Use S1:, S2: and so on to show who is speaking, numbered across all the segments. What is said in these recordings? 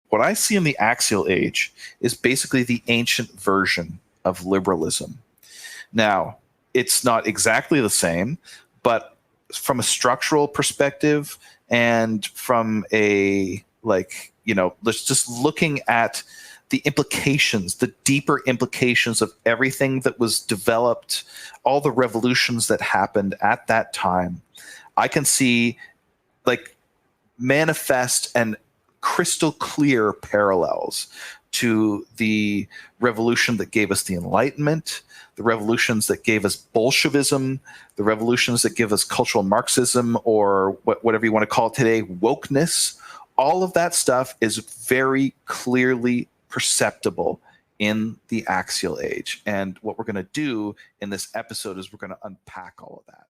S1: what I see in the Axial Age is basically the ancient version of liberalism. Now, it's not exactly the same, but from a structural perspective and from a, like, you know, let's just looking at the implications, the deeper implications of everything that was developed, all the revolutions that happened at that time, I can see like manifest and crystal clear parallels to the revolution that gave us the Enlightenment, the revolutions that gave us Bolshevism, the revolutions that give us cultural Marxism, or whatever you want to call it today, wokeness. All of that stuff is very clearly perceptible in the Axial Age. And what we're going to do in this episode is we're going to unpack all of that.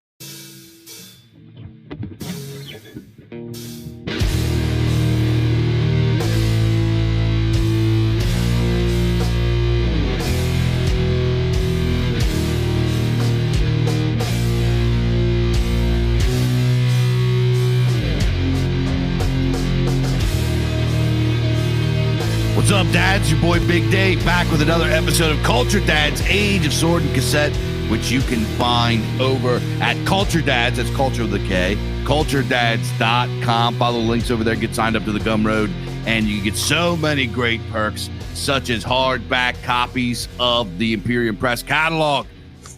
S2: What's up, dads? Your boy Big Dave back with another episode of Culture Dads, Age of Sword and Cassette, which you can find over at Culture Dads. That's Culture with a K. CultureDads.com. Follow the links over there. Get signed up to the Gumroad, and you get so many great perks, such as hardback copies of the Imperium Press catalog.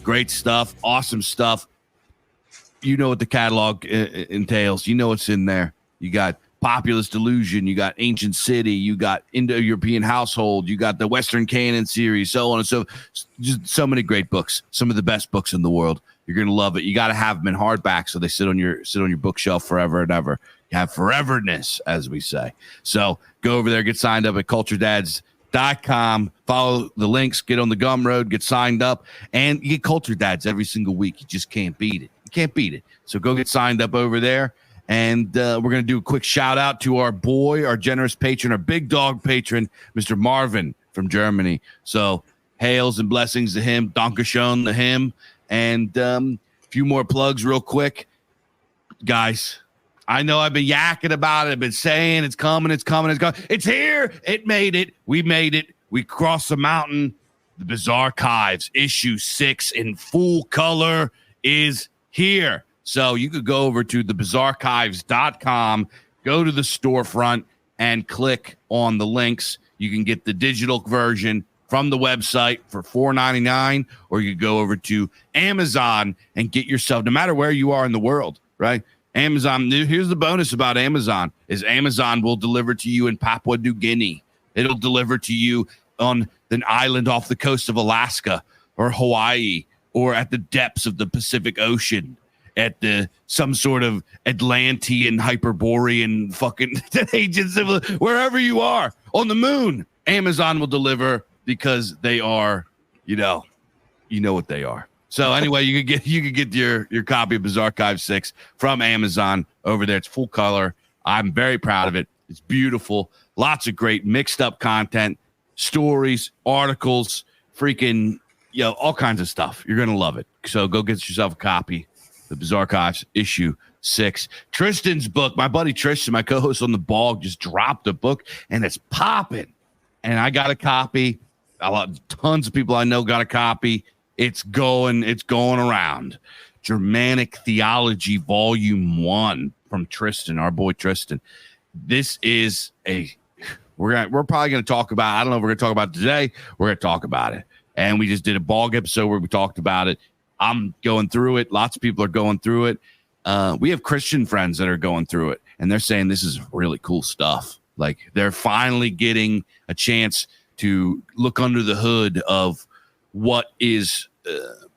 S2: Great stuff, awesome stuff. You know what the catalog entails. You know what's in there. You got Populist Delusion, you got Ancient City, you got Indo-European Household, you got the Western Canon series, so on and so just so many great books, some of the best books in the world. You're gonna love it. You got to have them in hardback so they sit on your bookshelf forever and ever. You have foreverness, as we say. So go over there, get signed up at CultureDads.com. Follow the links, get on the Gumroad, get signed up, and you get Culture Dads every single week. You just can't beat it. You can't beat it. So go get signed up over there. And we're going to do a quick shout out to our boy, our generous patron, our big dog patron, Mr. Marvin from Germany. So hails and blessings to him. Dankeschön to him. And a few more plugs real quick. Guys, I know I've been yakking about it. I've been saying it's coming, it's coming, it's coming. It's here. It made it. We made it. We crossed the mountain. The Bizarchives issue 6 in full color is here. So you could go over to thebizarchives.com, go to the storefront, and click on the links. You can get the digital version from the website for $4.99, or you could go over to Amazon and get yourself, no matter where you are in the world, right? Amazon, here's the bonus about Amazon, is Amazon will deliver to you in Papua New Guinea. It'll deliver to you on an island off the coast of Alaska or Hawaii, or at the depths of the Pacific Ocean, at the some sort of Atlantean Hyperborean fucking agents, wherever you are on the moon, Amazon will deliver because they are, you know what they are. So anyway, you could get your copy of Bizarchives 6 from Amazon over there. It's full color. I'm very proud of it. It's beautiful. Lots of great mixed up content, stories, articles, freaking, all kinds of stuff. You're gonna love it. So go get yourself a copy. The Bizarchives issue 6. Tristan's book, my buddy Tristan, my co-host on the Bog, just dropped a book and it's popping. And I got a copy. Tons of people I know got a copy. It's going around. Germanic Theology Volume 1 from Tristan, our boy Tristan. This is we're probably going to talk about, I don't know if we're going to talk about it today. We're going to talk about it. And we just did a Bog episode where we talked about it. I'm going through it. Lots of people are going through it. We have Christian friends that are going through it, and they're saying this is really cool stuff. Like, they're finally getting a chance to look under the hood of what is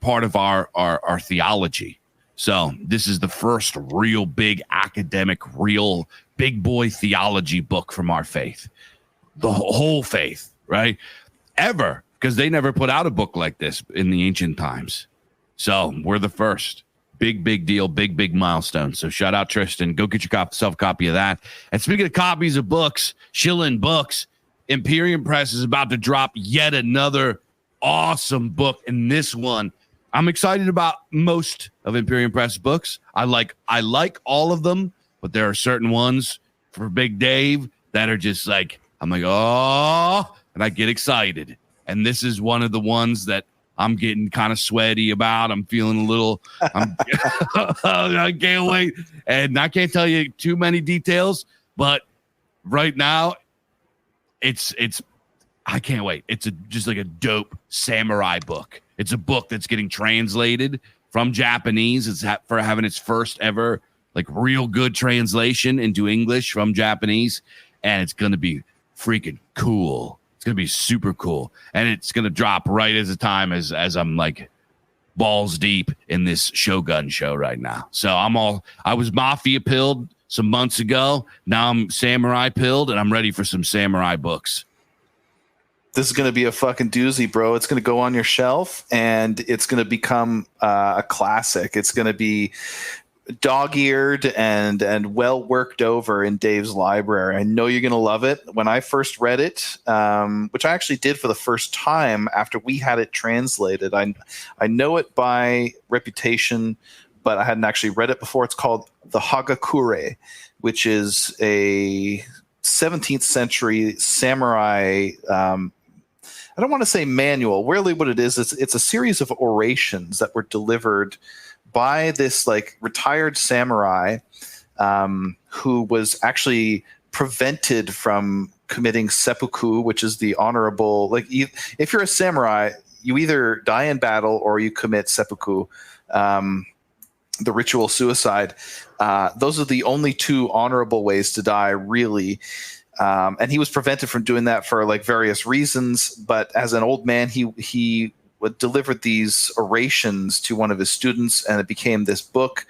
S2: part of our theology. So this is the first real big academic, real big boy theology book from our faith, the whole faith, right? Ever, because they never put out a book like this in the ancient times. So we're the first. Big deal, big milestone. So shout out Tristan. Go get yourself a copy of that. And speaking of copies of books, Shilling Books, Imperium Press is about to drop yet another awesome book. And this one, I'm excited about most of Imperium Press books. I like all of them, but there are certain ones for Big Dave that are just like I'm like, oh, and I get excited. And this is one of the ones that I'm getting kind of sweaty about. I'm feeling a little, I can't wait. And I can't tell you too many details, but right now I can't wait. It's just like a dope samurai book. It's a book that's getting translated from Japanese. It's for having its first ever like real good translation into English from Japanese. And it's going to be freaking cool. It's going to be super cool. And it's going to drop right as a time as I'm like balls deep in this Shogun show right now. So I was Mafia pilled some months ago. Now I'm Samurai pilled, and I'm ready for some samurai books.
S1: This is going to be a fucking doozy, bro. It's going to go on your shelf, and it's going to become a classic. It's going to be dog-eared and well worked over in Dave's library. I know you're going to love it. When I first read it, which I actually did for the first time after we had it translated, I know it by reputation, but I hadn't actually read it before. It's called the Hagakure, which is a 17th century samurai. I don't want to say manual. Really, what it is, it's a series of orations that were delivered by this like retired samurai who was actually prevented from committing seppuku, which is the honorable, like if you're a samurai, you either die in battle or you commit seppuku, the ritual suicide. Those are the only two honorable ways to die, really. And he was prevented from doing that for like various reasons. But as an old man, he delivered these orations to one of his students, and it became this book.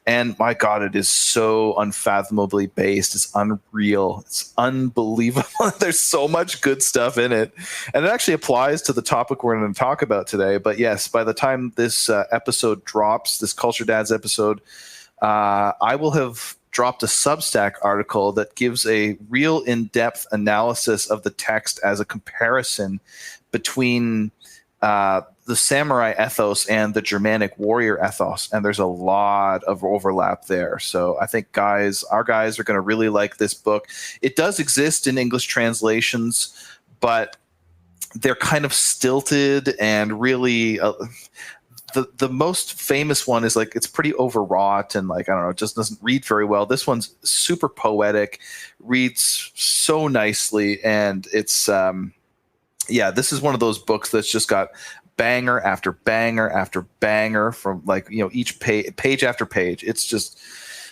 S1: And my God, it is so unfathomably based. It's unreal. It's unbelievable. There's so much good stuff in it. And it actually applies to the topic we're going to talk about today. But yes, by the time this episode drops, this Culture Dads episode, I will have dropped a Substack article that gives a real in-depth analysis of the text as a comparison between the samurai ethos and the Germanic warrior ethos, and there's a lot of overlap there. So I think our guys are going to really like this book. It does exist in English translations, but they're kind of stilted and really the most famous one is like it's pretty overwrought and like I don't know, it just doesn't read very well. This one's super poetic, reads so nicely, and it's this is one of those books that's just got banger after banger after banger from like, each page after page. It's just,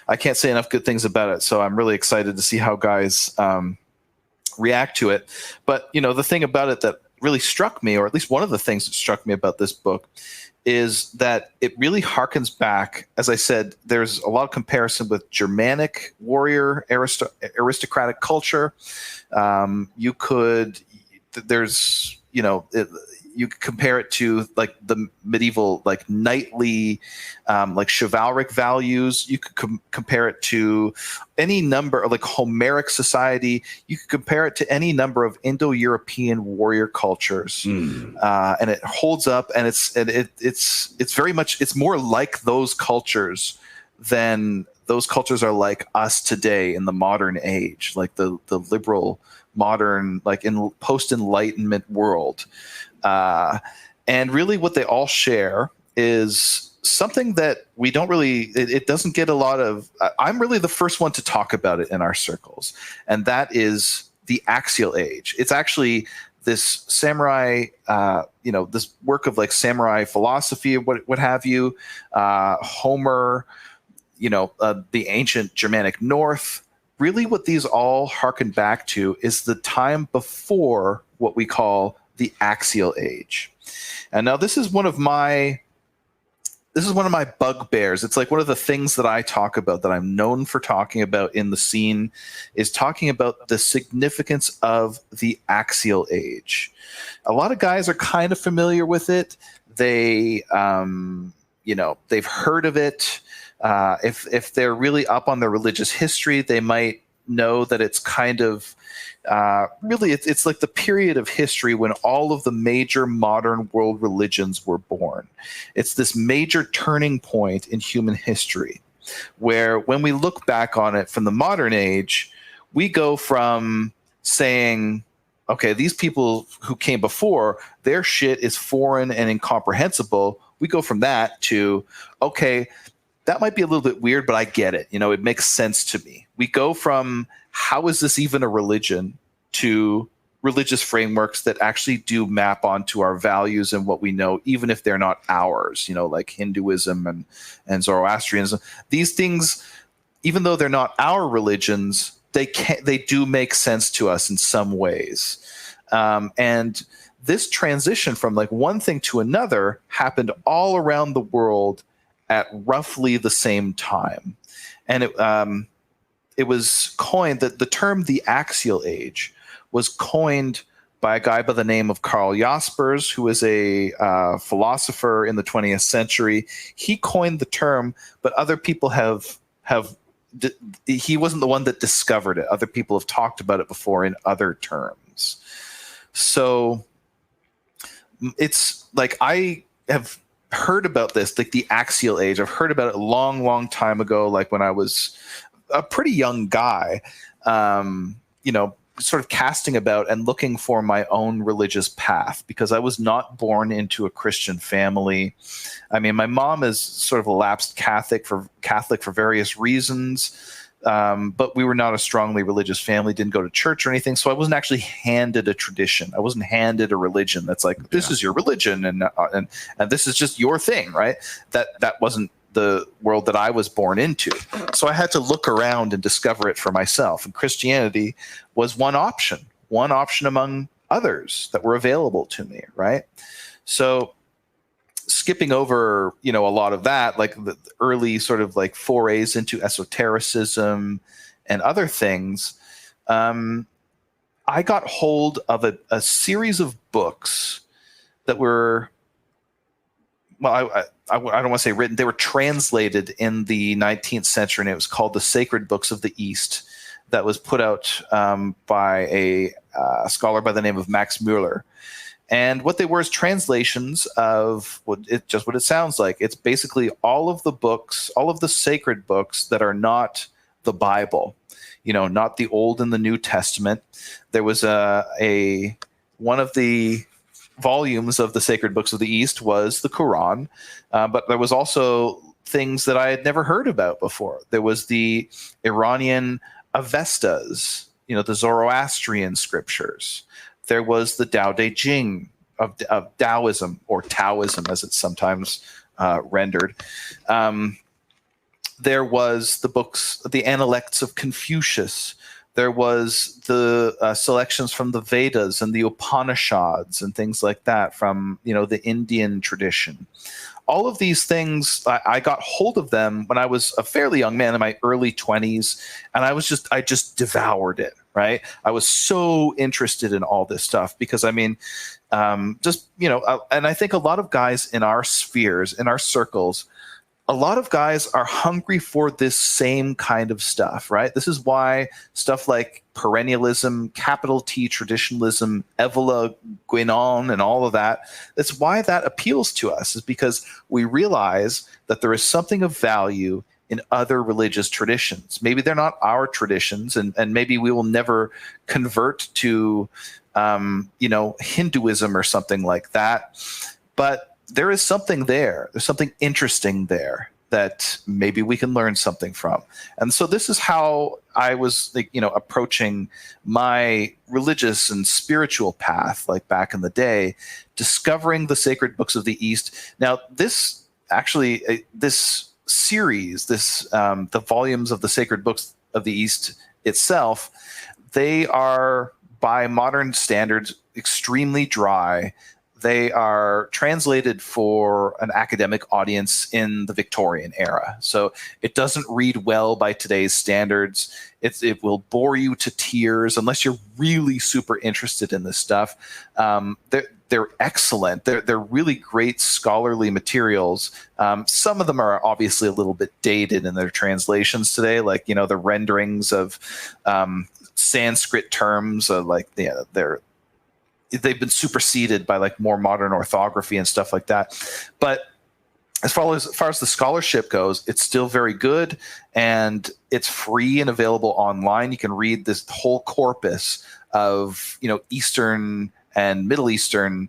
S1: I can't say enough good things about it. So I'm really excited to see how guys react to it. But, the thing about it that really struck me, or at least one of the things that struck me about this book, is that it really harkens back. As I said, there's a lot of comparison with Germanic warrior aristocratic culture. You could compare it to like the medieval, like knightly, like chivalric values. You could compare it to any number of like Homeric society. You could compare it to any number of Indo-European warrior cultures, and it holds up. And it's very much, it's more like those cultures than those cultures are like us today in the modern age, like the liberal modern, like in post-Enlightenment world. And really what they all share is something that we don't really, it doesn't get a lot of, I'm really the first one to talk about it in our circles. And that is the Axial Age. It's actually this samurai, this work of like samurai philosophy, what have you, Homer, the ancient Germanic North. Really what these all harken back to is the time before what we call the Axial Age. And now this is one of my bugbears. It's like one of the things that I talk about, that I'm known for talking about in the scene, is talking about the significance of the Axial Age. A lot of guys are kind of familiar with it. They've heard of it. If they're really up on their religious history, they might know that it's kind of really it's like the period of history when all of the major modern world religions were born. It's this major turning point in human history where when we look back on it from the modern age, we go from saying, okay, these people who came before, their shit is foreign and incomprehensible. We go from that to, okay, that might be a little bit weird, but I get it. It makes sense to me. We go from how is this even a religion to religious frameworks that actually do map onto our values and what we know, even if they're not ours, like Hinduism and Zoroastrianism. These things, even though they're not our religions, they do make sense to us in some ways. And this transition from like one thing to another happened all around the world at roughly the same time. And it was coined, that the term the Axial Age was coined by a guy by the name of Karl Jaspers, who is a philosopher in the 20th century. He coined the term, but other people he wasn't the one that discovered it. Other people have talked about it before in other terms. So it's like, I have heard about this, like the Axial Age. I've heard about it a long, long time ago, like when I was a pretty young guy, sort of casting about and looking for my own religious path, because I was not born into a Christian family. I mean, my mom is sort of a lapsed Catholic for various reasons, but we were not a strongly religious family, didn't go to church or anything, so I wasn't actually handed a tradition. I wasn't handed a religion that's like, this is your religion, and this is just your thing, right? That wasn't the world that I was born into. So I had to look around and discover it for myself. And Christianity was one option among others that were available to me, right? So skipping over, a lot of that, like the early sort of like forays into esotericism and other things, I got hold of a series of books that were, well, I don't want to say written, they were translated in the 19th century, and it was called The Sacred Books of the East, that was put out by a scholar by the name of Max Mueller. And what they were is translations of what it sounds like. It's basically all of the books, all of the sacred books that are not the Bible, not the Old and the New Testament. There was one of the volumes of the Sacred Books of the East was the Quran, but there was also things that I had never heard about before. There was the Iranian Avestas, the Zoroastrian scriptures. There was the Tao Te Ching of Taoism, or Taoism as it's sometimes rendered. There was the books, the Analects of Confucius. There was the selections from the Vedas and the Upanishads and things like that from, the Indian tradition. All of these things, I got hold of them when I was a fairly young man in my early 20s, and I just devoured it, right? I was so interested in all this stuff because, and I think a lot of guys in our spheres, in our circles, a lot of guys are hungry for this same kind of stuff, right? This is why stuff like perennialism, capital T traditionalism, Evola Guénon, and all of that, that's why that appeals to us, is because we realize that there is something of value in other religious traditions. Maybe they're not our traditions, and maybe we will never convert to, Hinduism or something like that, but there is something there. There's something interesting there that maybe we can learn something from. And so this is how I was, approaching my religious and spiritual path, like back in the day, discovering the sacred books of the East. Now, this series, the volumes of the sacred books of the East itself, they are, by modern standards, extremely dry. They are translated for an academic audience in the Victorian era. So it doesn't read well by today's standards. It will bore you to tears unless you're really super interested in this stuff. They're excellent. They're really great scholarly materials. Some of them are obviously a little bit dated in their translations today, like, the renderings of Sanskrit terms, they've been superseded by like more modern orthography and stuff like that. But far as the scholarship goes, it's still very good, and it's free and available online. You can read this whole corpus of Eastern and Middle Eastern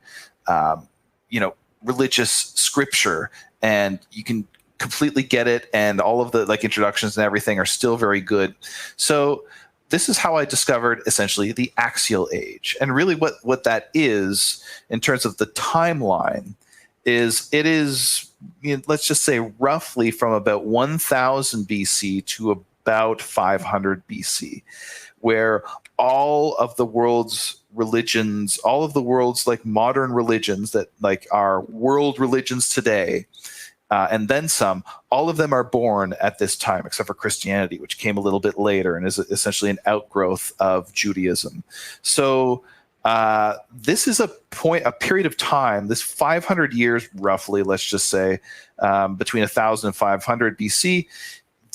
S1: religious scripture, and you can completely get it, and all of the introductions and everything are still very good. So this is how I discovered essentially the Axial Age. And really what that is in terms of the timeline is let's just say roughly from about 1000 BC to about 500 BC, where all of the world's religions, all of the world's modern religions that are world religions today, and then some, all of them are born at this time, except for Christianity, which came a little bit later and is essentially an outgrowth of Judaism. So this is a period of time, this 500 years roughly, let's just say, between 1000 and 500 BC.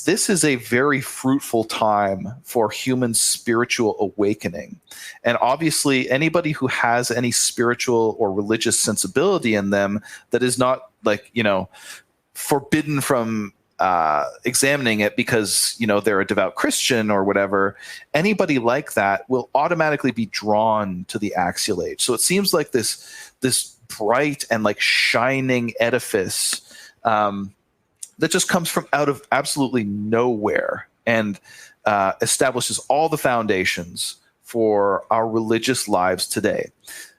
S1: This is a very fruitful time for human spiritual awakening. And obviously, anybody who has any spiritual or religious sensibility in them that is not forbidden from examining it because they're a devout Christian or whatever, anybody like that will automatically be drawn to the Axial Age. So it seems like this bright and shining edifice that just comes from out of absolutely nowhere and establishes all the foundations for our religious lives today.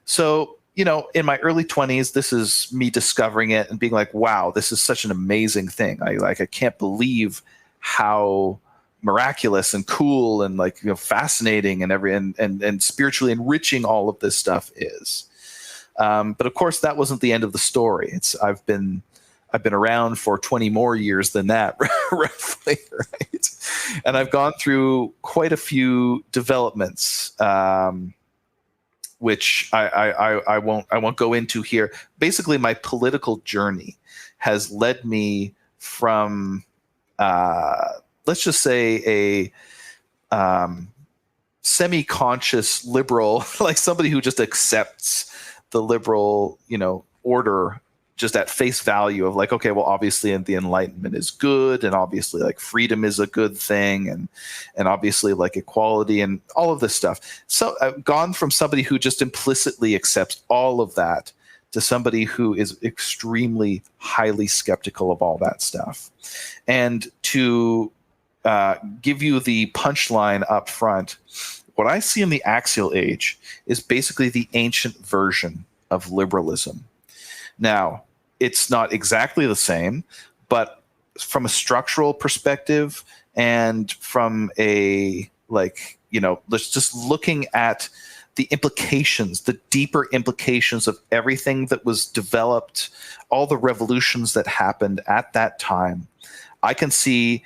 S1: So in my early 20s, this is me discovering it and being like, wow, this is such an amazing thing. I can't believe how miraculous and cool and fascinating and spiritually enriching all of this stuff is. But of course, that wasn't the end of the story. I've been around for 20 more years than that, roughly, right? And I've gone through quite a few developments, which I won't go into here. Basically, my political journey has led me from, let's just say, a semi-conscious liberal, somebody who just accepts the liberal, order just at face value of okay, well, obviously the Enlightenment is good, and obviously freedom is a good thing, and obviously equality and all of this stuff. So I've gone from somebody who just implicitly accepts all of that to somebody who is extremely highly skeptical of all that stuff. And to give you the punchline up front, what I see in the Axial Age is basically the ancient version of liberalism. Now, it's not exactly the same, but from a structural perspective and from a let's just looking at the implications, the deeper implications of everything that was developed, all the revolutions that happened at that time, I can see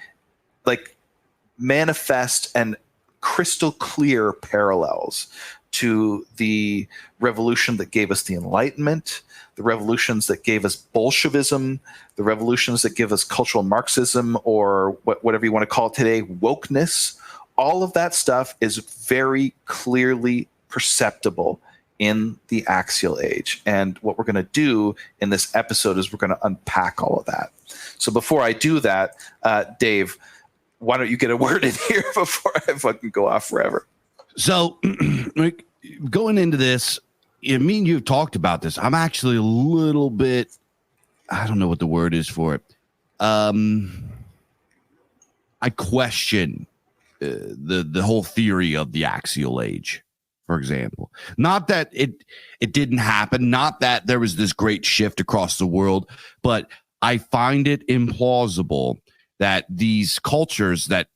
S1: manifest and crystal clear parallels to the revolution that gave us the Enlightenment, the revolutions that gave us Bolshevism, the revolutions that give us cultural Marxism, or whatever you want to call it today, wokeness. All of that stuff is very clearly perceptible in the Axial Age. And what we're going to do in this episode is we're going to unpack all of that. So before I do that, Dave, why don't you get a word in here before I fucking go off forever?
S2: So going into this, me and you have talked about this. I'm actually a little bit, I don't know what the word is for it. I question the whole theory of the Axial Age, for example. Not that it didn't happen, not that there was this great shift across the world, but I find it implausible that these cultures that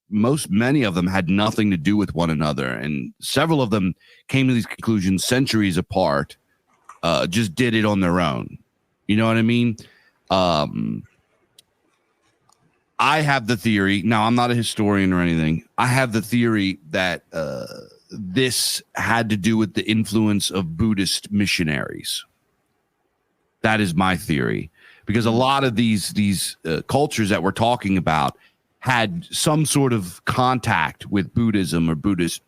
S2: many of them had nothing to do with one another, and several of them came to these conclusions centuries apart, just did it on their own. You know what I mean? I have the theory, now I'm not a historian or anything, I have the theory that this had to do with the influence of Buddhist missionaries. That is my theory, because a lot of these cultures that we're talking about had some sort of contact with Buddhism or Buddhist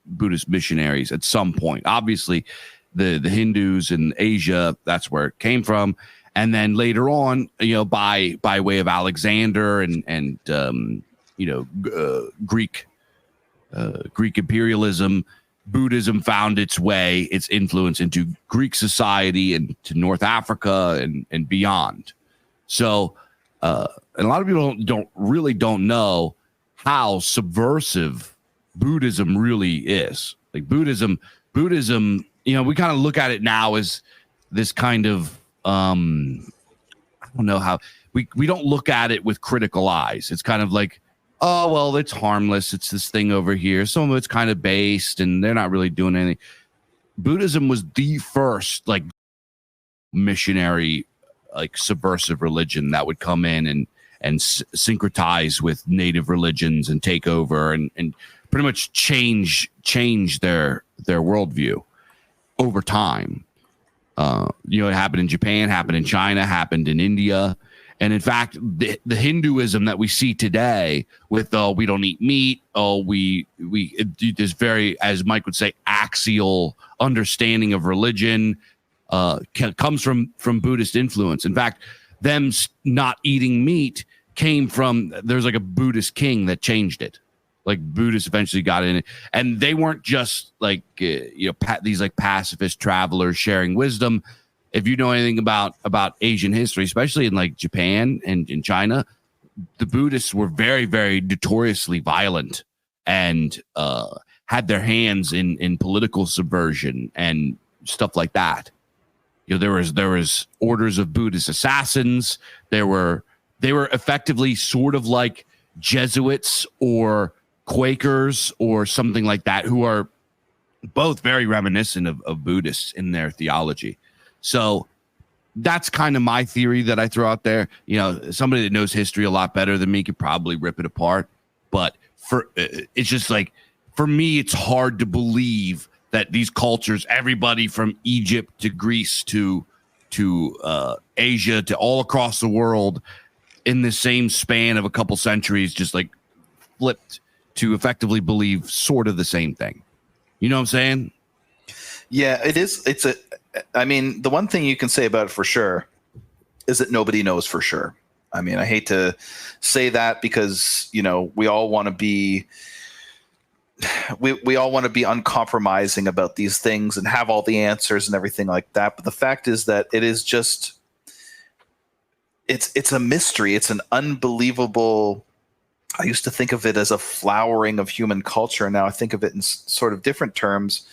S2: missionaries at some point. Obviously, the Hindus in Asia, that's where it came from. And then later on, by way of Alexander and Greek imperialism, Buddhism found its influence into Greek society and to North Africa and beyond. So, and a lot of people don't know how subversive Buddhism really is. Like Buddhism, we kind of look at it now as this kind of, I don't know how we don't look at it with critical eyes. It's kind of like, oh, well, it's harmless. It's this thing over here. Some of it's kind of based and they're not really doing anything. Buddhism was the first like missionary, like subversive religion that would come in and syncretize with native religions and take over and pretty much change their worldview over time. It happened in Japan, happened in China, happened in India. And in fact, the Hinduism that we see today with, we don't eat meat, we this very, as Mike would say, axial understanding of religion comes from Buddhist influence. In fact, them not eating meat came from, there's like a Buddhist king that changed it. Like Buddhists eventually got in it, and they weren't just like these like pacifist travelers sharing wisdom. If you know anything about Asian history, especially in like Japan and in China, the Buddhists were very, very notoriously violent and had their hands in political subversion and stuff like that. There was orders of Buddhist assassins. They were effectively sort of like Jesuits or Quakers or something like that, who are both very reminiscent of Buddhists in their theology. So that's kind of my theory that I throw out there. Somebody that knows history a lot better than me could probably rip it apart. But it's just like, for me, it's hard to believe that these cultures, everybody from Egypt to Greece to Asia to all across the world, in the same span of a couple centuries, just like flipped to effectively believe sort of the same thing. You know what I'm saying?
S1: Yeah, it is. The one thing you can say about it for sure is that nobody knows for sure. I mean, I hate to say that because, we all want to be, we all want to be uncompromising about these things and have all the answers and everything like that. But the fact is that it is just, it's a mystery. It's an unbelievable, I used to think of it as a flowering of human culture. Now I think of it in sort of different terms,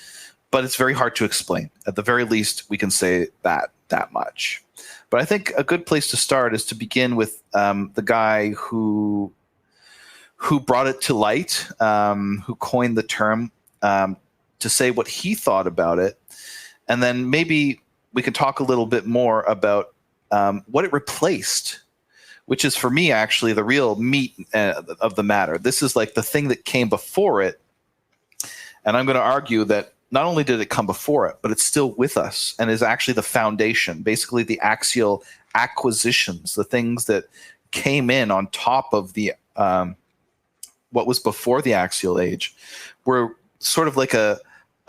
S1: but it's very hard to explain. At the very least, we can say that much. But I think a good place to start is to begin with the guy who brought it to light, who coined the term, to say what he thought about it. And then maybe we can talk a little bit more about what it replaced, which is for me actually the real meat of the matter. This is like the thing that came before it. And I'm going to argue that not only did it come before it, but it's still with us and is actually the foundation, basically the axial acquisitions, the things that came in on top of the what was before the Axial Age, were sort of like a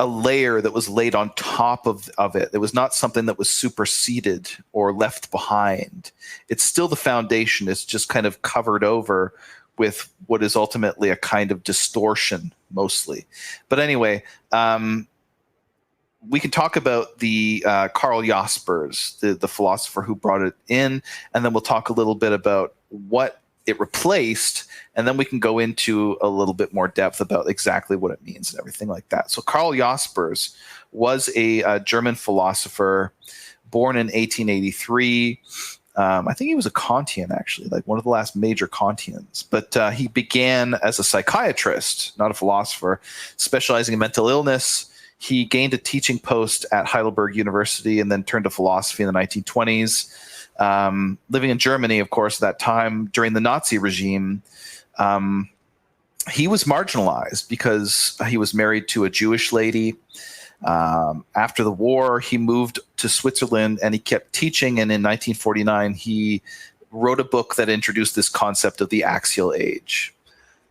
S1: layer that was laid on top of it. It was not something that was superseded or left behind. It's still the foundation. It's just kind of covered over with what is ultimately a kind of distortion, mostly. But anyway, we can talk about the Karl Jaspers, the philosopher who brought it in, and then we'll talk a little bit about what it replaced, and then we can go into a little bit more depth about exactly what it means and everything like that. So Karl Jaspers was a German philosopher born in 1883. I think he was a Kantian, actually, like one of the last major Kantians. But he began as a psychiatrist, not a philosopher, specializing in mental illness. He gained a teaching post at Heidelberg University and then turned to philosophy in the 1920s. Living in Germany, of course, at that time during the Nazi regime, he was marginalized because he was married to a Jewish lady. After the war, he moved to Switzerland and he kept teaching. And in 1949, he wrote a book that introduced this concept of the Axial Age.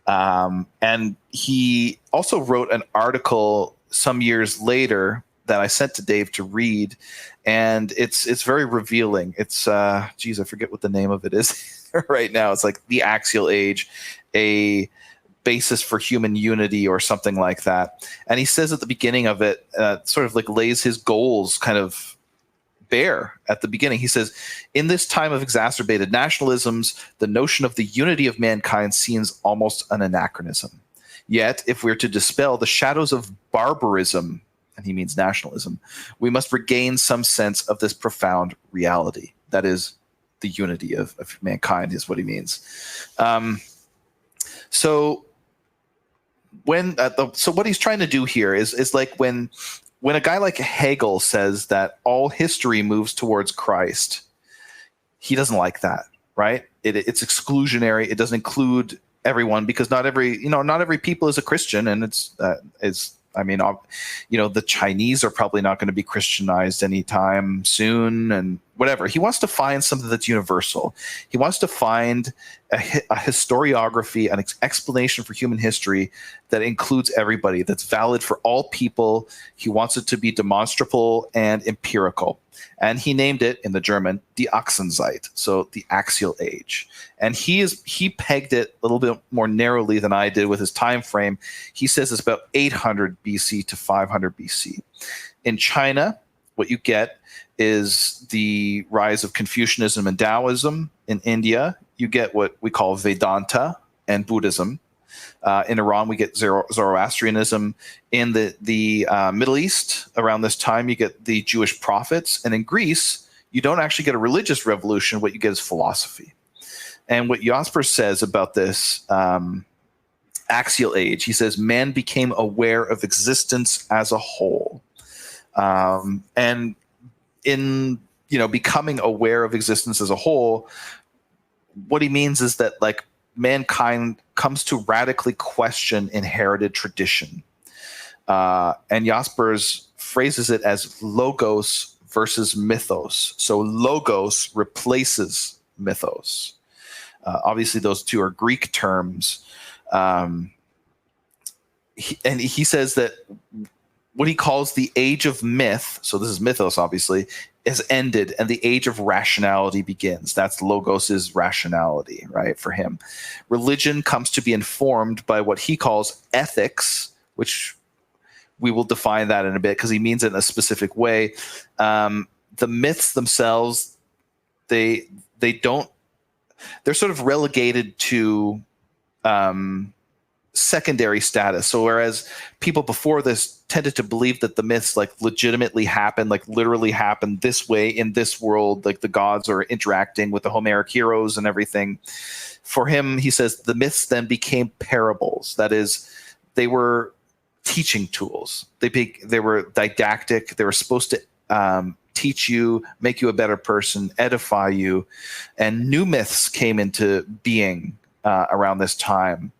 S1: And he also wrote an article some years later that I sent to Dave to read, and it's very revealing. It's geez, I forget what the name of it is right now. It's like The Axial Age, a basis for human unity or something like that. And he says at the beginning of it, sort of like lays his goals kind of bare at the beginning. He says, in this time of exacerbated nationalisms, the notion of the unity of mankind seems almost an anachronism. Yet, if we're to dispel the shadows of barbarism, and he means nationalism, we must regain some sense of this profound reality. That is, the unity of mankind is what he means. So what he's trying to do here is like when a guy like Hegel says that all history moves towards Christ, he doesn't like that, right? It's exclusionary. It doesn't include everyone, because not every people is a Christian, and the Chinese are probably not going to be Christianized anytime soon, and whatever. He wants to find something that's universal. He wants to find a historiography, an explanation for human history that includes everybody, that's valid for all people. He wants it to be demonstrable and empirical. And he named it, in the German, Die Achsenzeit, so the Axial Age. And he pegged it a little bit more narrowly than I did with his time frame. He says it's about 800 BC to 500 BC. In China, what you get is the rise of Confucianism and Taoism. In India, you get what we call Vedanta and Buddhism. In Iran, we get Zoroastrianism. In the Middle East, around this time, you get the Jewish prophets. And in Greece, you don't actually get a religious revolution. What you get is philosophy. And what Jaspers says about this axial age, he says, man became aware of existence as a whole. And in becoming aware of existence as a whole, what he means is that like mankind comes to radically question inherited tradition. And Jaspers phrases it as logos versus mythos. So logos replaces mythos. Obviously, those two are Greek terms. He says that what he calls the age of myth, so this is mythos, obviously, has ended, and the age of rationality begins. That's logos's rationality, right, for him. Religion comes to be informed by what he calls ethics, which we will define that in a bit because he means it in a specific way. The myths themselves, they're sort of relegated to secondary status. So whereas people before this tended to believe that the myths like legitimately happened, like literally happened this way in this world, like the gods are interacting with the Homeric heroes and everything. For him, he says the myths then became parables. That is, they were teaching tools. They were didactic. They were supposed to teach you, make you a better person, edify you. And new myths came into being around this time.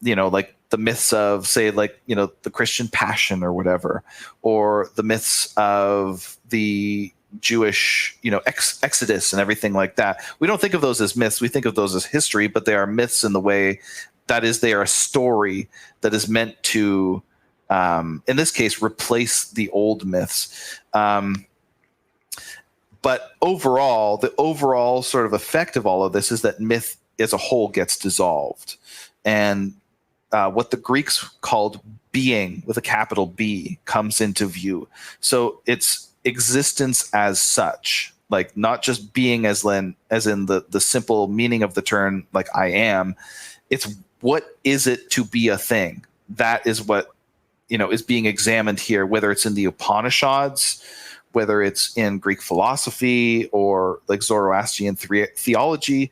S1: Like the myths of, say, like, the Christian Passion or whatever, or the myths of the Jewish, Exodus and everything like that. We don't think of those as myths. We think of those as history, but they are myths in the way that is, they are a story that is meant to, in this case, replace the old myths. But overall, the overall sort of effect of all of this is that myth as a whole gets dissolved. And what the Greeks called being, with a capital B, comes into view. So it's existence as such, like not just being as in the simple meaning of the term, like I am. It's what is it to be a thing? That is what is being examined here, whether it's in the Upanishads, whether it's in Greek philosophy or like Zoroastrian theology.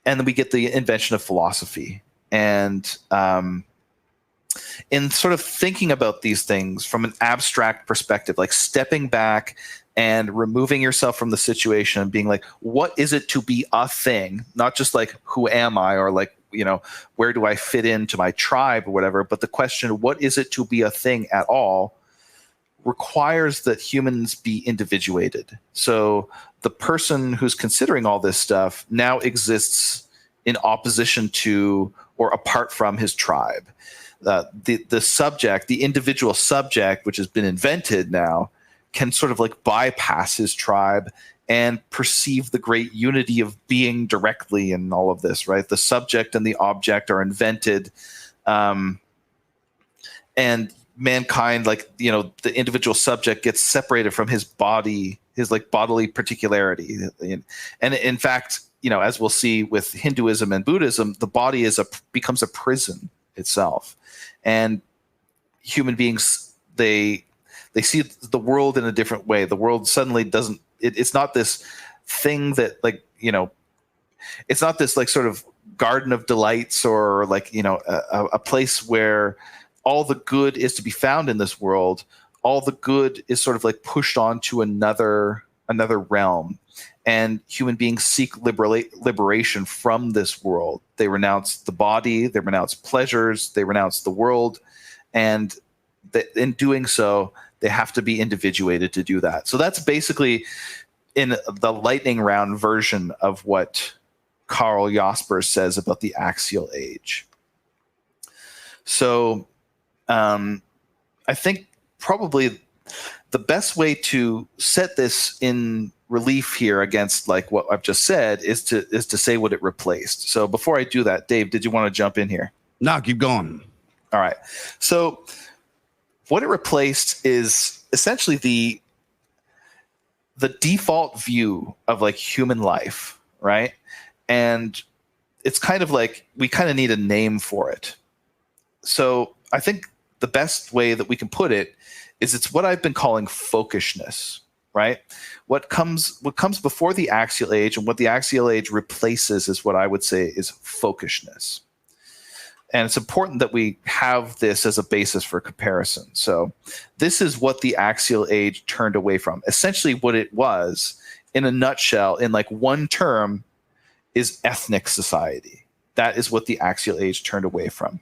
S1: And then we get the invention of philosophy. And in sort of thinking about these things from an abstract perspective, like stepping back and removing yourself from the situation and being like, what is it to be a thing? Not just like, who am I? Or like, where do I fit into my tribe or whatever? But the question, what is it to be a thing at all, requires that humans be individuated. So the person who's considering all this stuff now exists in opposition to or apart from his tribe. the subject, the individual subject, which has been invented now, can sort of like bypass his tribe and perceive the great unity of being directly in all of this, right? The subject and the object are invented, and mankind, like, you know, the individual subject gets separated from his body, his like bodily particularity. And in fact, you know, as we'll see with Hinduism and Buddhism, the body becomes a prison itself. And human beings, they see the world in a different way. The world suddenly doesn't, it's not this thing that, like, you know, it's not this like sort of garden of delights, or like, you know, a place where all the good is to be found in this world. All the good is sort of like pushed onto another realm. And human beings seek liberation from this world. They renounce the body, they renounce pleasures, they renounce the world. And in doing so, they have to be individuated to do that. So that's basically, in the lightning round version of what Karl Jaspers says about the Axial Age. So I think probably the best way to set this in relief here against like what I've just said is to say what it replaced. So before I do that, Dave, did you want to jump in here?
S2: No, keep going.
S1: All right. So what it replaced is essentially the default view of like human life, right? And it's kind of like we kind of need a name for it. So I think the best way that we can put it is it's what I've been calling folkishness, right? What comes before the Axial Age and what the Axial Age replaces is what I would say is folkishness. And it's important that we have this as a basis for comparison. So this is what the Axial Age turned away from. Essentially what it was, in a nutshell, in like one term, is ethnic society. That is what the Axial Age turned away from.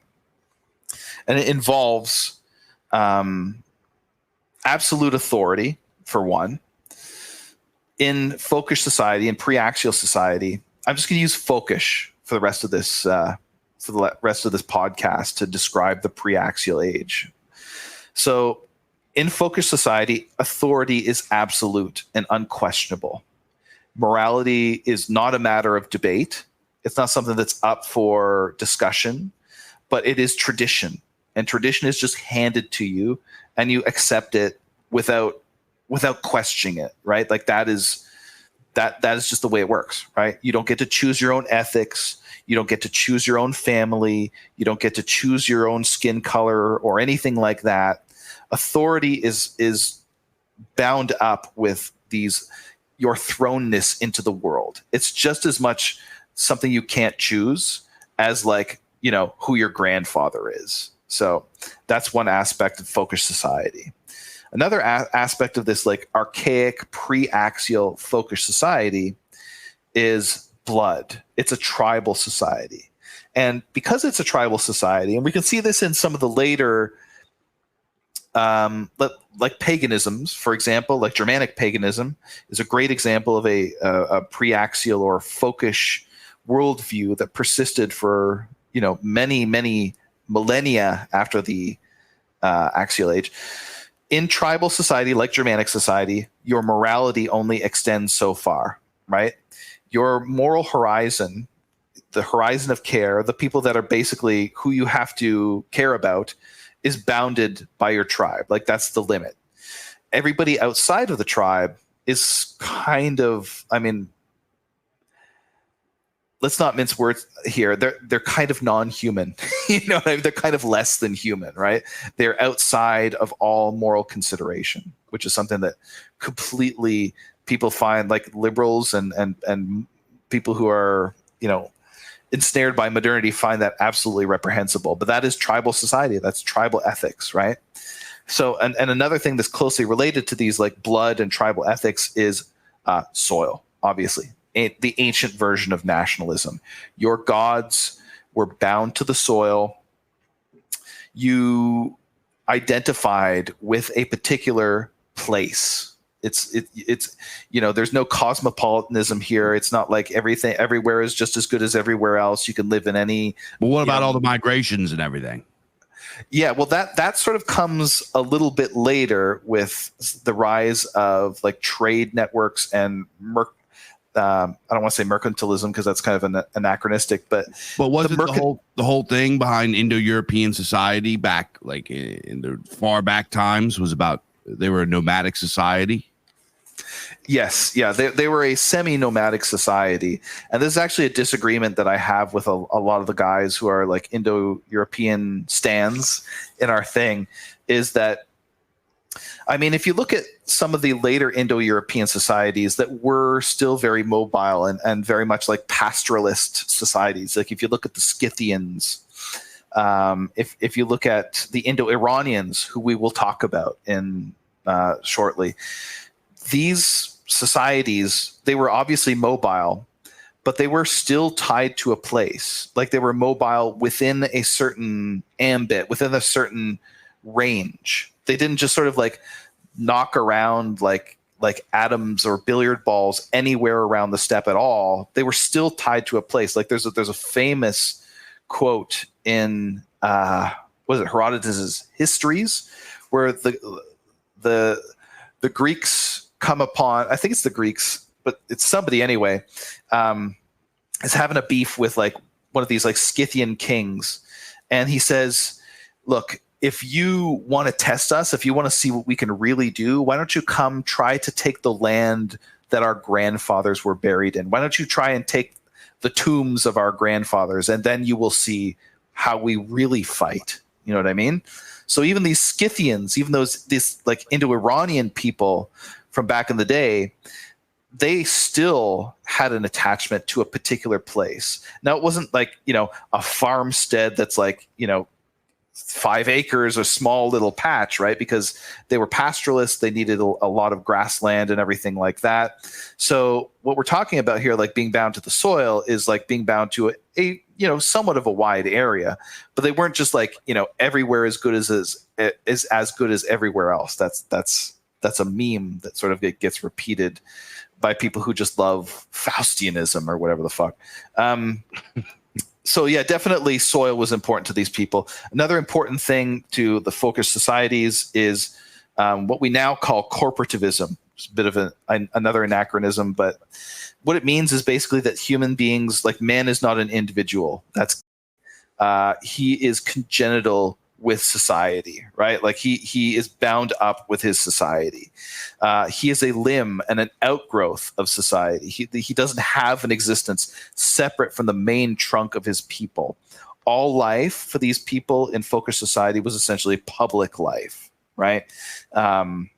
S1: And it involves absolute authority, for one. In folkish society, in pre-axial society, I'm just going to use folkish for the rest of this podcast to describe the pre-axial age. So in folkish society, authority is absolute and unquestionable. Morality is not a matter of debate. It's not something that's up for discussion, but it is tradition. And tradition is just handed to you, and you accept it without questioning it, right? Like that is just the way it works, right? You don't get to choose your own ethics. You don't get to choose your own family. You don't get to choose your own skin color or anything like that. Authority is bound up with your thrownness into the world. It's just as much something you can't choose as, like, you know, who your grandfather is. So that's one aspect of folkish society. Another aspect of this, like, archaic pre-axial folkish society is blood. It's a tribal society. And because it's a tribal society, and we can see this in some of the later, like paganisms, for example, like Germanic paganism is a great example of a pre-axial or folkish worldview that persisted for, you know, many, many millennia after the Axial Age. In tribal society, like Germanic society, your morality only extends so far, right? Your moral horizon, the horizon of care, the people that are basically who you have to care about, is bounded by your tribe. Like, that's the limit. Everybody outside of the tribe is kind of, I mean, let's not mince words here. They're kind of non-human. You know, they're kind of less than human, right? They're outside of all moral consideration, which is something that completely people find, like liberals and people who are, you know, ensnared by modernity, find that absolutely reprehensible. But that is tribal society. That's tribal ethics, right? So, and another thing that's closely related to these, like blood and tribal ethics, is soil, obviously. The ancient version of nationalism. Your gods were bound to the soil. You identified with a particular place. It's you know, there's no cosmopolitanism here. It's not like everything everywhere is just as good as everywhere else. You can live in any.
S2: But what about all the migrations and everything?
S1: Yeah, well, that sort of comes a little bit later with the rise of like trade networks and I don't want to say mercantilism because that's kind of an anachronistic, but
S2: was it the whole thing behind Indo-European society back like in the far back times was about they were a nomadic society?
S1: Yes, yeah, they were a semi-nomadic society, and this is actually a disagreement that I have with a lot of the guys who are like Indo-European stands in our thing, is that, I mean, if you look at some of the later Indo-European societies that were still very mobile and very much like pastoralist societies, like if you look at the Scythians, if you look at the Indo-Iranians, who we will talk about in shortly, these societies, they were obviously mobile, but they were still tied to a place. Like they were mobile within a certain ambit, within a certain range. They didn't just sort of like knock around like atoms or billiard balls anywhere around the steppe at all. They were still tied to a place. Like there's a famous quote in was it Herodotus's Histories, where the Greeks come upon, I think it's the Greeks, but it's somebody anyway, is having a beef with like one of these like Scythian kings. And he says, look, if you want to test us, if you want to see what we can really do, why don't you come try to take the land that our grandfathers were buried in? Why don't you try and take the tombs of our grandfathers, and then you will see how we really fight. You know what I mean? So even these Scythians, even these like Indo-Iranian people from back in the day, they still had an attachment to a particular place. Now, it wasn't like, a farmstead that's like, 5 acres, a small little patch, right? Because they were pastoralists. They needed a lot of grassland and everything like that. So what we're talking about here, like being bound to the soil, is like being bound to a somewhat of a wide area, but they weren't just like, everywhere as good as good as everywhere else. That's a meme that sort of gets repeated by people who just love Faustianism or whatever the fuck. So yeah, definitely soil was important to these people. Another important thing to the folkish societies is what we now call corporativism. It's a bit of another anachronism, but what it means is basically that human beings, like man is not an individual. He is congenital with society, right? Like he is bound up with his society. He is a limb and an outgrowth of society. He doesn't have an existence separate from the main trunk of his people. All life for these people in folkish society was essentially public life, right? And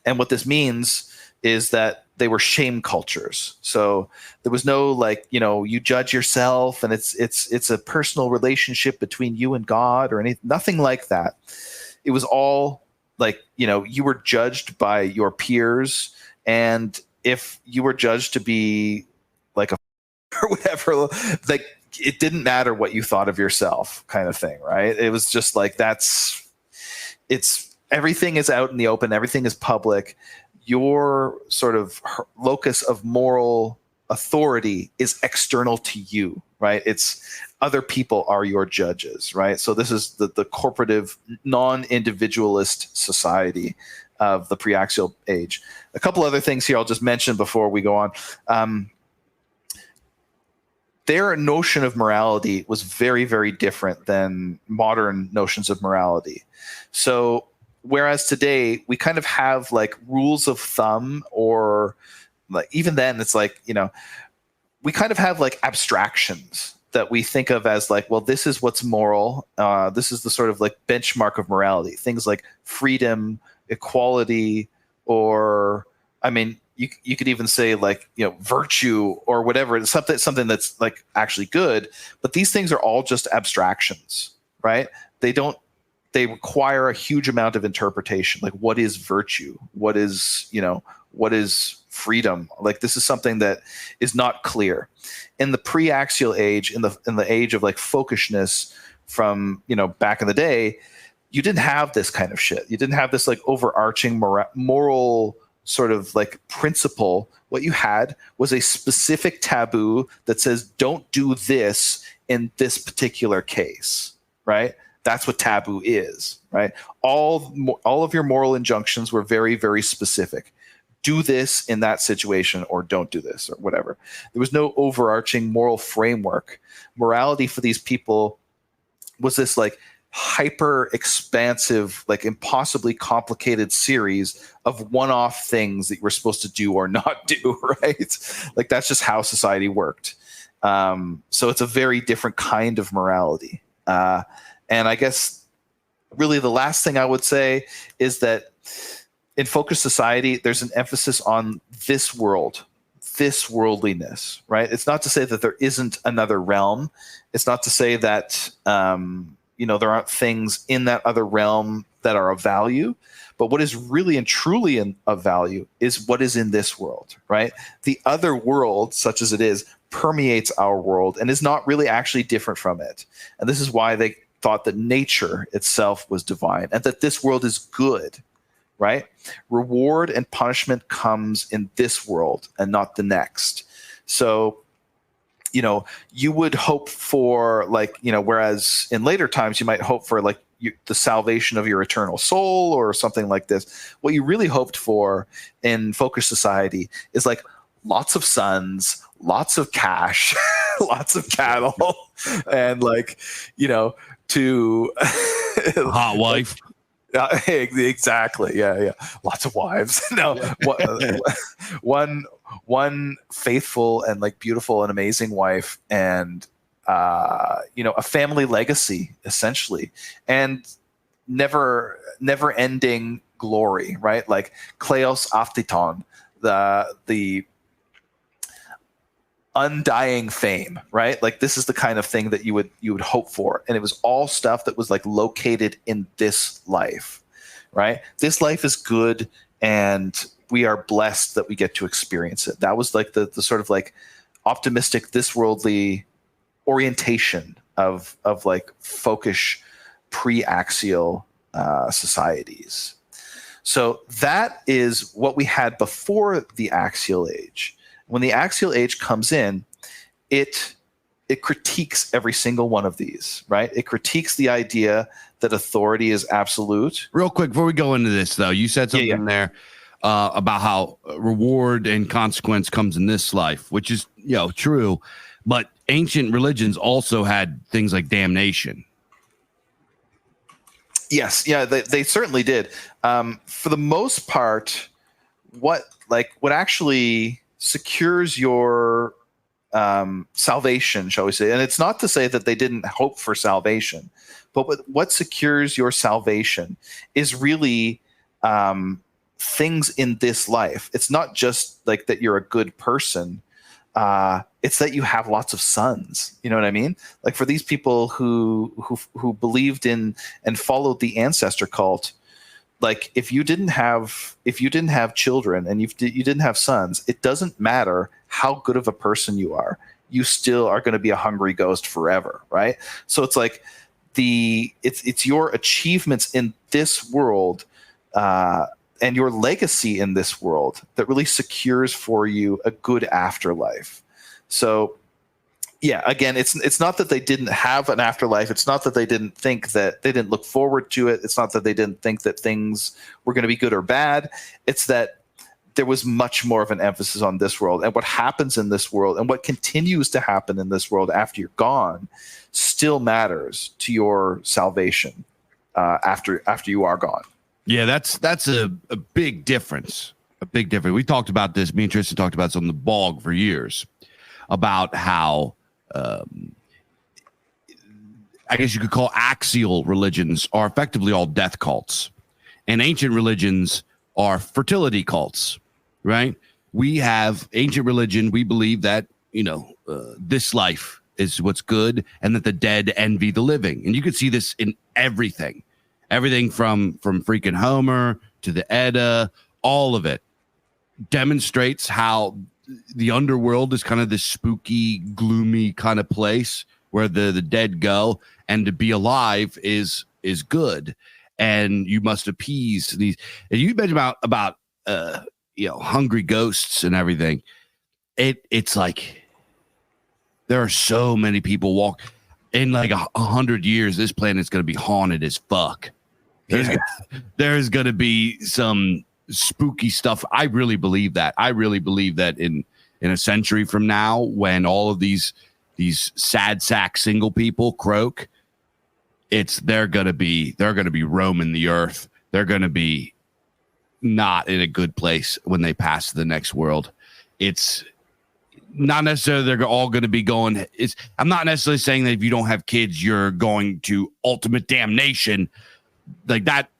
S1: what this means is that they were shame cultures. So there was no like, you judge yourself and it's a personal relationship between you and God or nothing like that. It was all like, you were judged by your peers. And if you were judged to be like a or whatever, like it didn't matter what you thought of yourself kind of thing. Right. It was just like, everything is out in the open. Everything is public. Your sort of locus of moral authority is external to you, right? It's other people are your judges, right? So this is the corporative, non-individualist society of the pre-axial age. A couple other things here I'll just mention before we go on. Their notion of morality was very, very different than modern notions of morality. So whereas today we kind of have like rules of thumb, or like even then it's like, we kind of have like abstractions that we think of as like, well, this is what's moral. This is the sort of like benchmark of morality. Things like freedom, equality, or I mean, you could even say like, virtue or whatever. It's something that's like actually good. But these things are all just abstractions, right? They require a huge amount of interpretation. Like, what is virtue? What is freedom? Like, this is something that is not clear. In the pre-axial age, in the age of like folkishness from, back in the day, you didn't have this kind of shit. You didn't have this like overarching moral sort of like principle. What you had was a specific taboo that says, don't do this in this particular case, right? That's what taboo is, right? All of your moral injunctions were very, very specific. Do this in that situation, or don't do this, or whatever. There was no overarching moral framework. Morality for these people was this like hyper expansive, like impossibly complicated series of one-off things that you were supposed to do or not do, right? Like that's just how society worked. So it's a very different kind of morality. And I guess really the last thing I would say is that in focused society, there's an emphasis on this world, this worldliness, right? It's not to say that there isn't another realm. It's not to say that, there aren't things in that other realm that are of value. But what is really and truly of value is what is in this world, right? The other world, such as it is, permeates our world and is not really actually different from it. And this is why they thought that nature itself was divine and that this world is good, right? Reward and punishment comes in this world and not the next. So, you would hope for whereas in later times you might hope for the salvation of your eternal soul or something like this. What you really hoped for in focused society is like lots of sons, lots of cash, lots of cattle, and to
S2: a hot wife.
S1: Exactly. Yeah. Lots of wives. No, one faithful and beautiful and amazing wife, and a family legacy essentially, and never ending glory, right? Like kleos aptiton, the undying fame, right? Like this is the kind of thing that you would hope for. And it was all stuff that was located in this life, right? This life is good and we are blessed that we get to experience it. That was the sort of optimistic, this worldly orientation of folkish pre-axial societies. So that is what we had before the Axial Age. When the Axial Age comes in, it critiques every single one of these, right? It critiques the idea that authority is absolute.
S2: Real quick, before we go into this, though, you said something there about how reward and consequence comes in this life, which is, true. But ancient religions also had things like damnation.
S1: Yes, yeah, they certainly did. For the most part, what actually secures your salvation, shall we say? And it's not to say that they didn't hope for salvation, but what secures your salvation is really things in this life. It's not just that you're a good person. It's that you have lots of sons. You know what I mean? Like for these people who believed in and followed the ancestor cult, if you didn't have children and you didn't have sons, it doesn't matter how good of a person you are. You still are going to be a hungry ghost forever, right? So it's it's your achievements in this world and your legacy in this world that really secures for you a good afterlife. So yeah, again, it's not that they didn't have an afterlife. It's not that they didn't think that they didn't look forward to it. It's not that they didn't think that things were going to be good or bad. It's that there was much more of an emphasis on this world, and what happens in this world and what continues to happen in this world after you're gone still matters to your salvation after you are gone.
S2: Yeah, that's a big difference. A big difference. We talked about this. Me and Tristan talked about this on the Bog for years about how I guess you could call axial religions are effectively all death cults, and ancient religions are fertility cults, right? We have ancient religion. We believe that, this life is what's good and that the dead envy the living. And you can see this in everything from freaking Homer to the Edda, all of it demonstrates how the underworld is kind of this spooky, gloomy kind of place where the dead go, and to be alive is good, and you must appease these. And you mentioned about hungry ghosts and everything. It's like there are so many people in like 100 years, this planet's going to be haunted as fuck. There's going to be some spooky stuff. I really believe that. I really believe that in a century from now, when all of these sad sack single people croak, they're going to be roaming the earth. They're going to be not in a good place when they pass to the next world. It's not necessarily they're all going to be going. I'm not necessarily saying that if you don't have kids, you're going to ultimate damnation like that.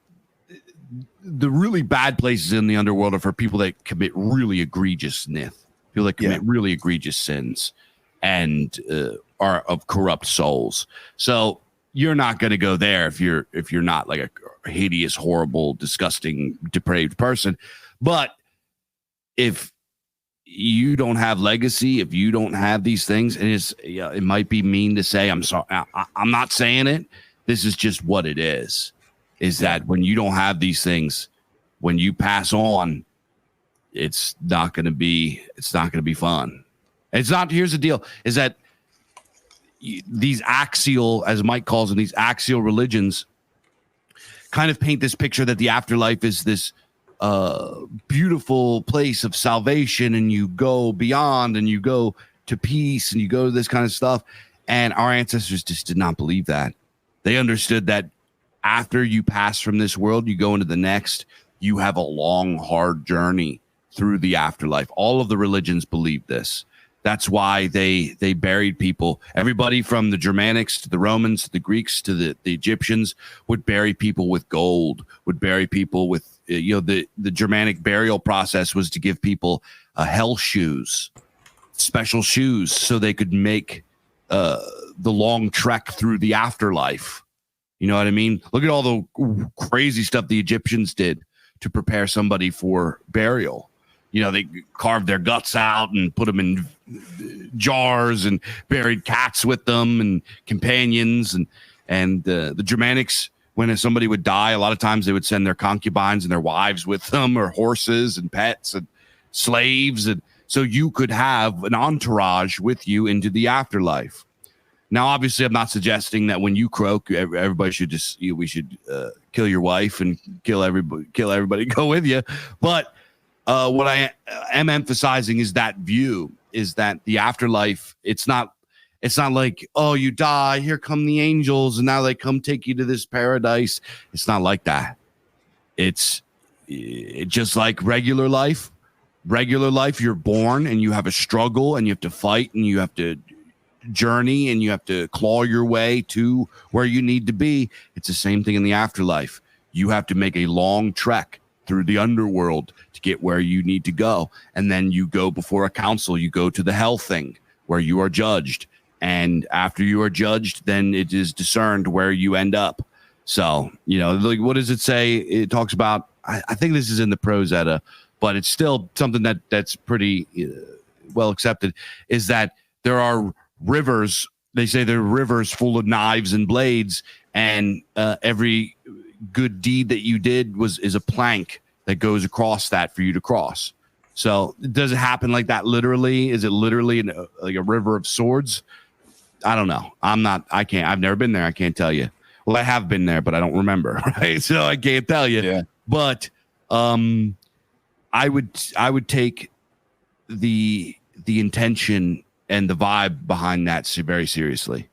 S2: The really bad places in the underworld are for people that commit really egregious people that commit really egregious sins and are of corrupt souls. So you're not going to go there if you're not like a hideous, horrible, disgusting, depraved person. But if you don't have legacy, if you don't have these things, and it might be mean to say, I'm sorry, I'm not saying it. This is just what it is that when you don't have these things, when you pass on, it's not going to be fun. It's not. Here's the deal: is that these axial, as Mike calls them, these axial religions kind of paint this picture that the afterlife is this beautiful place of salvation, and you go beyond, and you go to peace, and you go to this kind of stuff. And our ancestors just did not believe that. They understood that after you pass from this world, you go into the next. You have a long, hard journey through the afterlife. All of the religions believe this. That's why they buried people. Everybody from the Germanics to the Romans to the Greeks to the Egyptians would bury people with gold, would bury people with, the Germanic burial process was to give people hell shoes, special shoes, so they could make the long trek through the afterlife. You know what I mean? Look at all the crazy stuff the Egyptians did to prepare somebody for burial. They carved their guts out and put them in jars and buried cats with them and companions. And the Germanics, when somebody would die, a lot of times they would send their concubines and their wives with them, or horses and pets and slaves. And so you could have an entourage with you into the afterlife. Now, obviously, I'm not suggesting that when you croak, everybody should we should kill your wife and kill everybody, go with you. But what I am emphasizing is that view, is that the afterlife, it's not like, oh, you die, here come the angels, and now they come take you to this paradise. It's not like that. It's just like regular life. Regular life, you're born and you have a struggle and you have to fight and you have to journey and you have to claw your way to where you need to be. It's the same thing in the afterlife. You have to make a long trek through the underworld to get where you need to go. And then you go before a council, you go to the hell thing where you are judged. And after you are judged, then it is discerned where you end up. So, like, what does it say? It talks about, I think this is in the Prose Edda, but it's still something that's pretty well accepted, is that there are rivers. They say there are rivers full of knives and blades, and every good deed that you did is a plank that goes across that for you to cross. So does it happen like that literally? Is it literally like a river of swords? I don't know. I've never been there. I can't tell you. Well, I have been there, but I don't remember. Right. So I can't tell you. Yeah. But I would take the intention and the vibe behind that very seriously.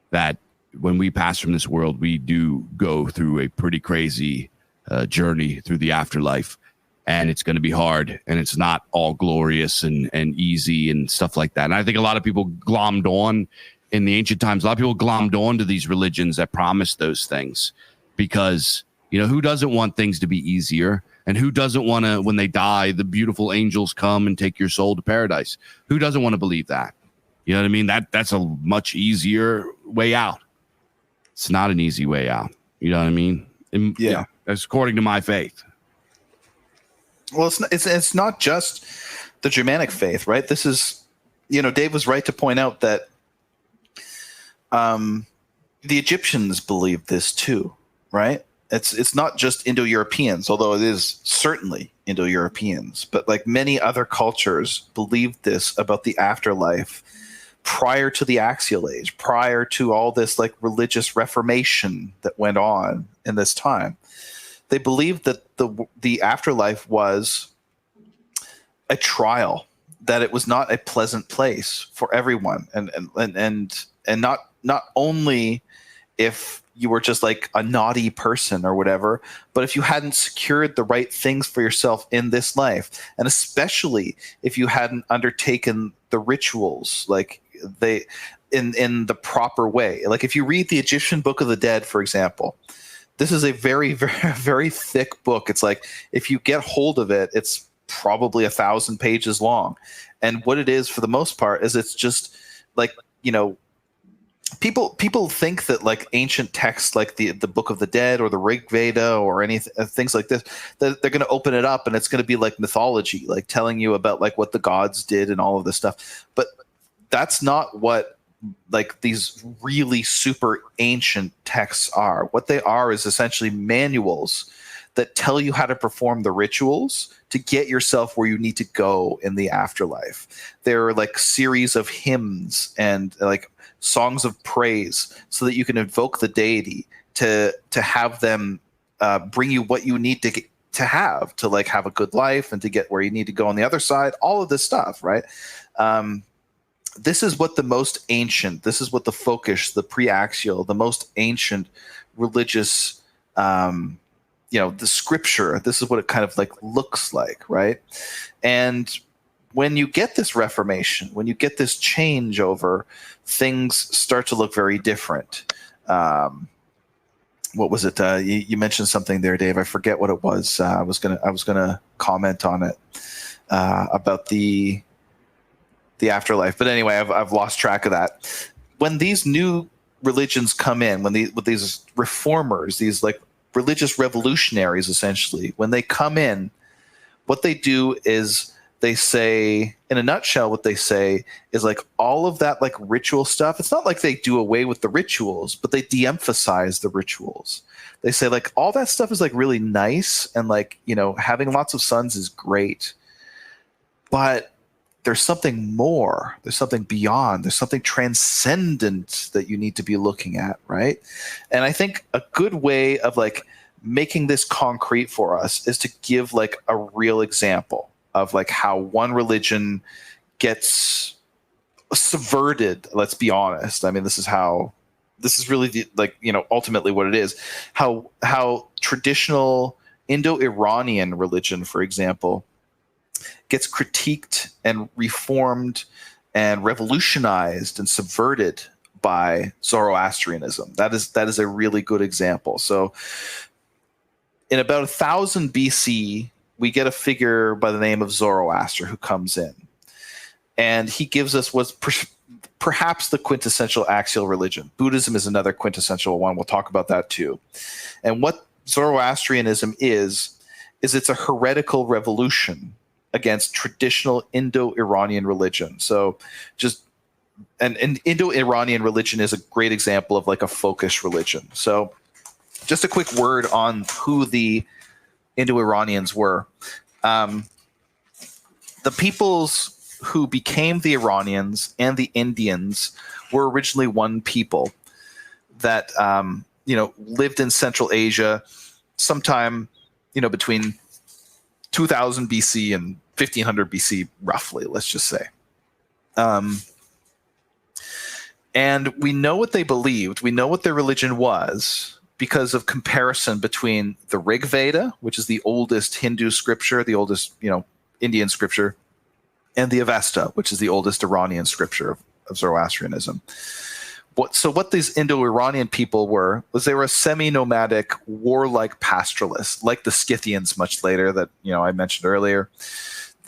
S2: That when we pass from this world, we do go through a pretty crazy journey through the afterlife, and it's going to be hard, and it's not all glorious and easy and stuff like that. And I think a lot of people glommed on in the ancient times. A lot of people glommed on to these religions that promised those things, because who doesn't want things to be easier, and who doesn't want to, when they die, the beautiful angels come and take your soul to paradise? Who doesn't want to believe that? You know what I mean? That's a much easier way out. It's not an easy way out. You know what I mean? Yeah. That's according to my faith.
S1: Well, it's not just the Germanic faith, right? This is, Dave was right to point out that the Egyptians believed this too, right? It's not just Indo-Europeans, although it is certainly Indo-Europeans, but like many other cultures believed this about the afterlife prior to the Axial Age, prior to all this like religious reformation that went on in this time. They believed that the afterlife was a trial, that it was not a pleasant place for everyone, and not only if you were just like a naughty person or whatever, but if you hadn't secured the right things for yourself in this life, and especially if you hadn't undertaken the rituals like they in the proper way. Like if you read the Egyptian Book of the Dead, for example, this is a very, very, very thick book. It's like if you get hold of it, it's probably 1,000 pages long. And what it is for the most part is it's just like, you know, people think that like ancient texts like the Book of the Dead or the Rig Veda or anything things like this, that they're going to open it up and it's going to be like mythology, like telling you about like what the gods did and all of this stuff. But that's not what like these really super ancient texts are. What they are is essentially manuals that tell you how to perform the rituals to get yourself where you need to go in the afterlife. They're like series of hymns and like songs of praise so that you can invoke the deity to have them bring you what you need to have to like have a good life and to get where you need to go on the other side, all of this stuff, right? This is what the most ancient, this is what the folkish, the pre-axial, the most ancient religious, the scripture, this is what it kind of like looks like, right? And when you get this reformation, when you get this changeover, things start to look very different. What was it? You mentioned something there, Dave. I forget what it was. I was gonna comment on it about the afterlife. But anyway, I've lost track of that. When these new religions come in, with these reformers, these like religious revolutionaries, essentially, when they come in, what they do is they say, in a nutshell, what they say is like all of that like ritual stuff. It's not like they do away with the rituals, but they de-emphasize the rituals. They say like all that stuff is like really nice and like, you know, having lots of sons is great, but there's something more, there's something beyond, there's something transcendent that you need to be looking at, right? And I think a good way of like making this concrete for us is to give like a real example of like how one religion gets subverted. Let's be honest. I mean, this is really the, like, you know, ultimately what it is, how traditional Indo-Iranian religion, for example, gets critiqued and reformed and revolutionized and subverted by Zoroastrianism. That is a really good example. So in about 1000 BC, we get a figure by the name of Zoroaster who comes in. And he gives us what's perhaps the quintessential axial religion. Buddhism is another quintessential one. We'll talk about that too. And what Zoroastrianism is it's a heretical revolution against traditional Indo-Iranian religion. So and Indo-Iranian religion is a great example of like a folkish religion. So just a quick word on who the Indo-Iranians were. The peoples who became the Iranians and the Indians were originally one people that lived in Central Asia sometime between 2000 BC and 1500 BC, roughly, let's just say. And we know what they believed. We know what their religion was because of comparison between the Rig Veda, which is the oldest Hindu scripture, the oldest, Indian scripture, and the Avesta, which is the oldest Iranian scripture of Zoroastrianism. What these Indo-Iranian people were was they were a semi-nomadic, warlike pastoralists, like the Scythians much later that I mentioned earlier.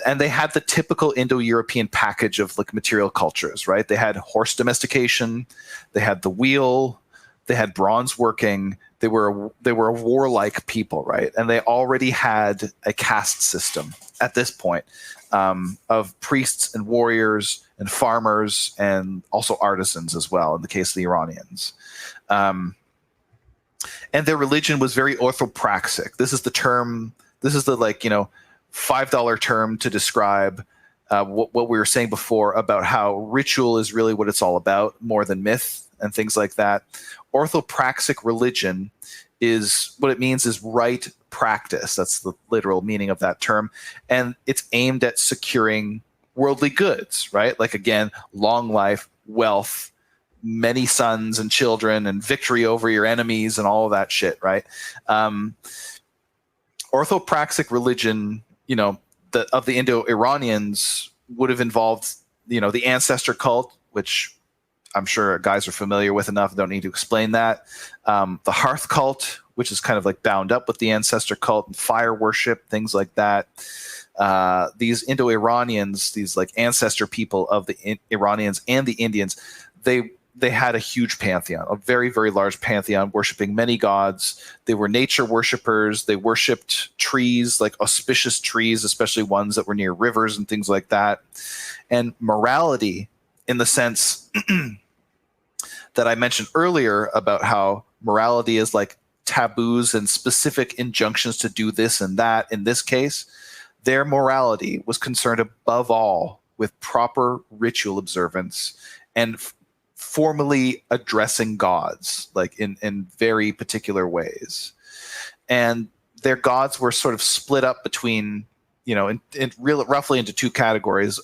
S1: And they had the typical Indo-European package of like material cultures, right? They had horse domestication, they had the wheel, they had bronze working. They were a warlike people, right? And they already had a caste system at this point of priests and warriors and farmers and also artisans as well in the case of the Iranians. And their religion was very orthopraxic. This is the term, this is the $5 term to describe what we were saying before about how ritual is really what it's all about, more than myth and things like that. Orthopraxic religion is what it means is right practice. That's the literal meaning of that term. And it's aimed at securing worldly goods, right? Like, again, long life, wealth, many sons and children, and victory over your enemies and all of that shit, right? Orthopraxic religion, of the Indo-Iranians would have involved, the ancestor cult, which I'm sure guys are familiar with enough, don't need to explain that. The hearth cult, which is kind of like bound up with the ancestor cult, and fire worship, things like that. These Indo-Iranians, these like ancestor people of the Iranians and the Indians, they had a huge pantheon, a very, very large pantheon, worshiping many gods. They were nature worshippers. They worshipped trees, like auspicious trees, especially ones that were near rivers and things like that. And morality, in the sense that I mentioned earlier about how morality is like taboos and specific injunctions to do this and that, in this case, their morality was concerned above all with proper ritual observance and formally addressing gods, like in very particular ways. And their gods were sort of split up between, roughly into two categories,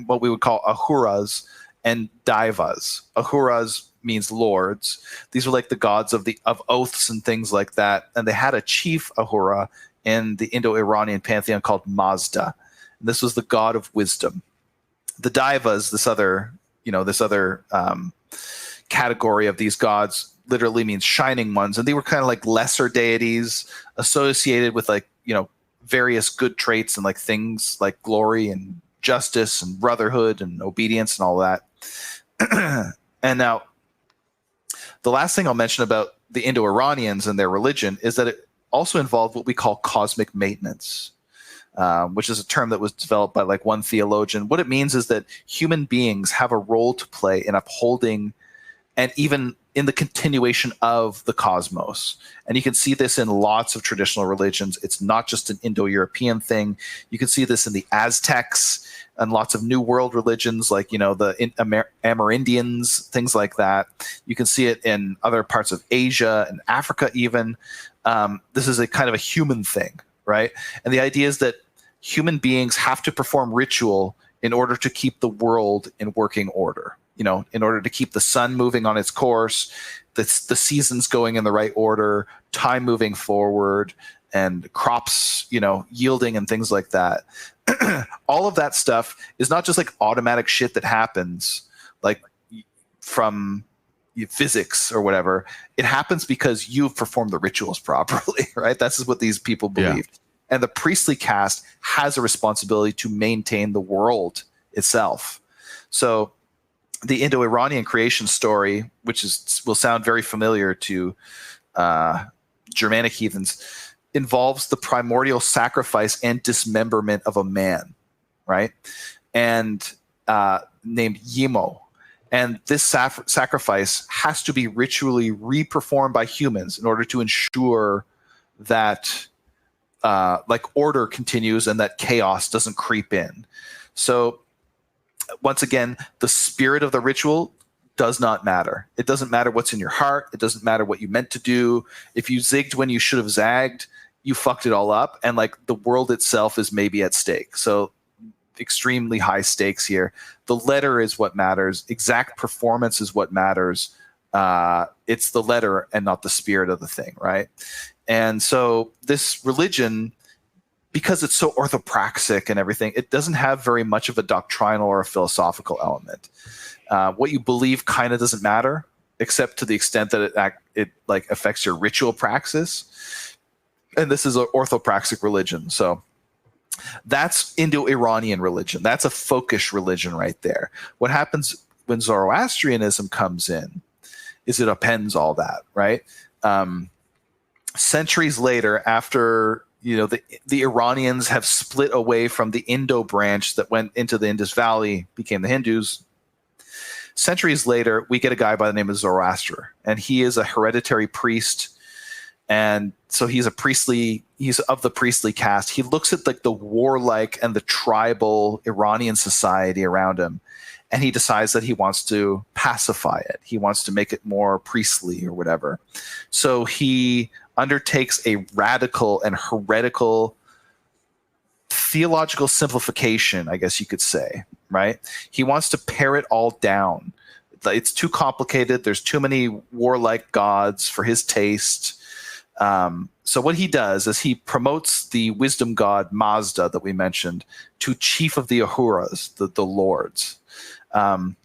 S1: what we would call ahuras and daivas. Ahuras means lords. These were like the gods of oaths and things like that. And they had a chief ahura in the Indo-Iranian pantheon called Mazda. And this was the god of wisdom. The daivas, this other category of these gods, literally means shining ones, and they were kind of like lesser deities associated with various good traits and like things like glory and justice and brotherhood and obedience and all that. And now the last thing I'll mention about the Indo-Iranians and their religion is that it also involved what we call cosmic maintenance, which is a term that was developed by like one theologian. What it means is that human beings have a role to play in upholding and even in the continuation of the cosmos. And you can see this in lots of traditional religions. It's not just an Indo-European thing. You can see this in the Aztecs and lots of New World religions, like, the Amerindians, things like that. You can see it in other parts of Asia and Africa even. This is a kind of a human thing, right? And the idea is that human beings have to perform ritual in order to keep the world in working order. In order to keep the sun moving on its course, the seasons going in the right order, time moving forward, and crops, yielding and things like that. All of that stuff is not just like automatic shit that happens like from physics or whatever. It happens because you've performed the rituals properly, right? That's what these people believed. Yeah. And the priestly caste has a responsibility to maintain the world itself. So the Indo-Iranian creation story, which will sound very familiar to Germanic heathens, involves the primordial sacrifice and dismemberment of a man, right? And named Yimo. And this sacrifice has to be ritually reperformed by humans in order to ensure that order continues and that chaos doesn't creep in. So once again, the spirit of the ritual does not matter. It doesn't matter what's in your heart. It doesn't matter what you meant to do. If you zigged when you should have zagged, you fucked it all up. And like the world itself is maybe at stake. So extremely high stakes here. The letter is what matters. Exact performance is what matters. It's the letter and not the spirit of the thing, right? And so this religion, because it's so orthopraxic and everything, it doesn't have very much of a doctrinal or a philosophical element. What you believe kind of doesn't matter, except to the extent that it like affects your ritual praxis. And this is an orthopraxic religion. So that's Indo-Iranian religion. That's a folkish religion right there. What happens when Zoroastrianism comes in is it appends all that, right? Centuries later, after the Iranians have split away from the Indo branch that went into the Indus Valley, became the Hindus. Centuries later, we get a guy by the name of Zoroaster, and he is a hereditary priest And so he's of the priestly caste. He looks at like the warlike and the tribal Iranian society around him, and he decides that he wants to pacify it. He wants to make it more priestly or whatever. So he undertakes a radical and heretical theological simplification, I guess you could say, right? He wants to pare it all down. It's too complicated. There's too many warlike gods for his taste. So what he does is he promotes the wisdom god Mazda that we mentioned to chief of the Ahuras, the lords. And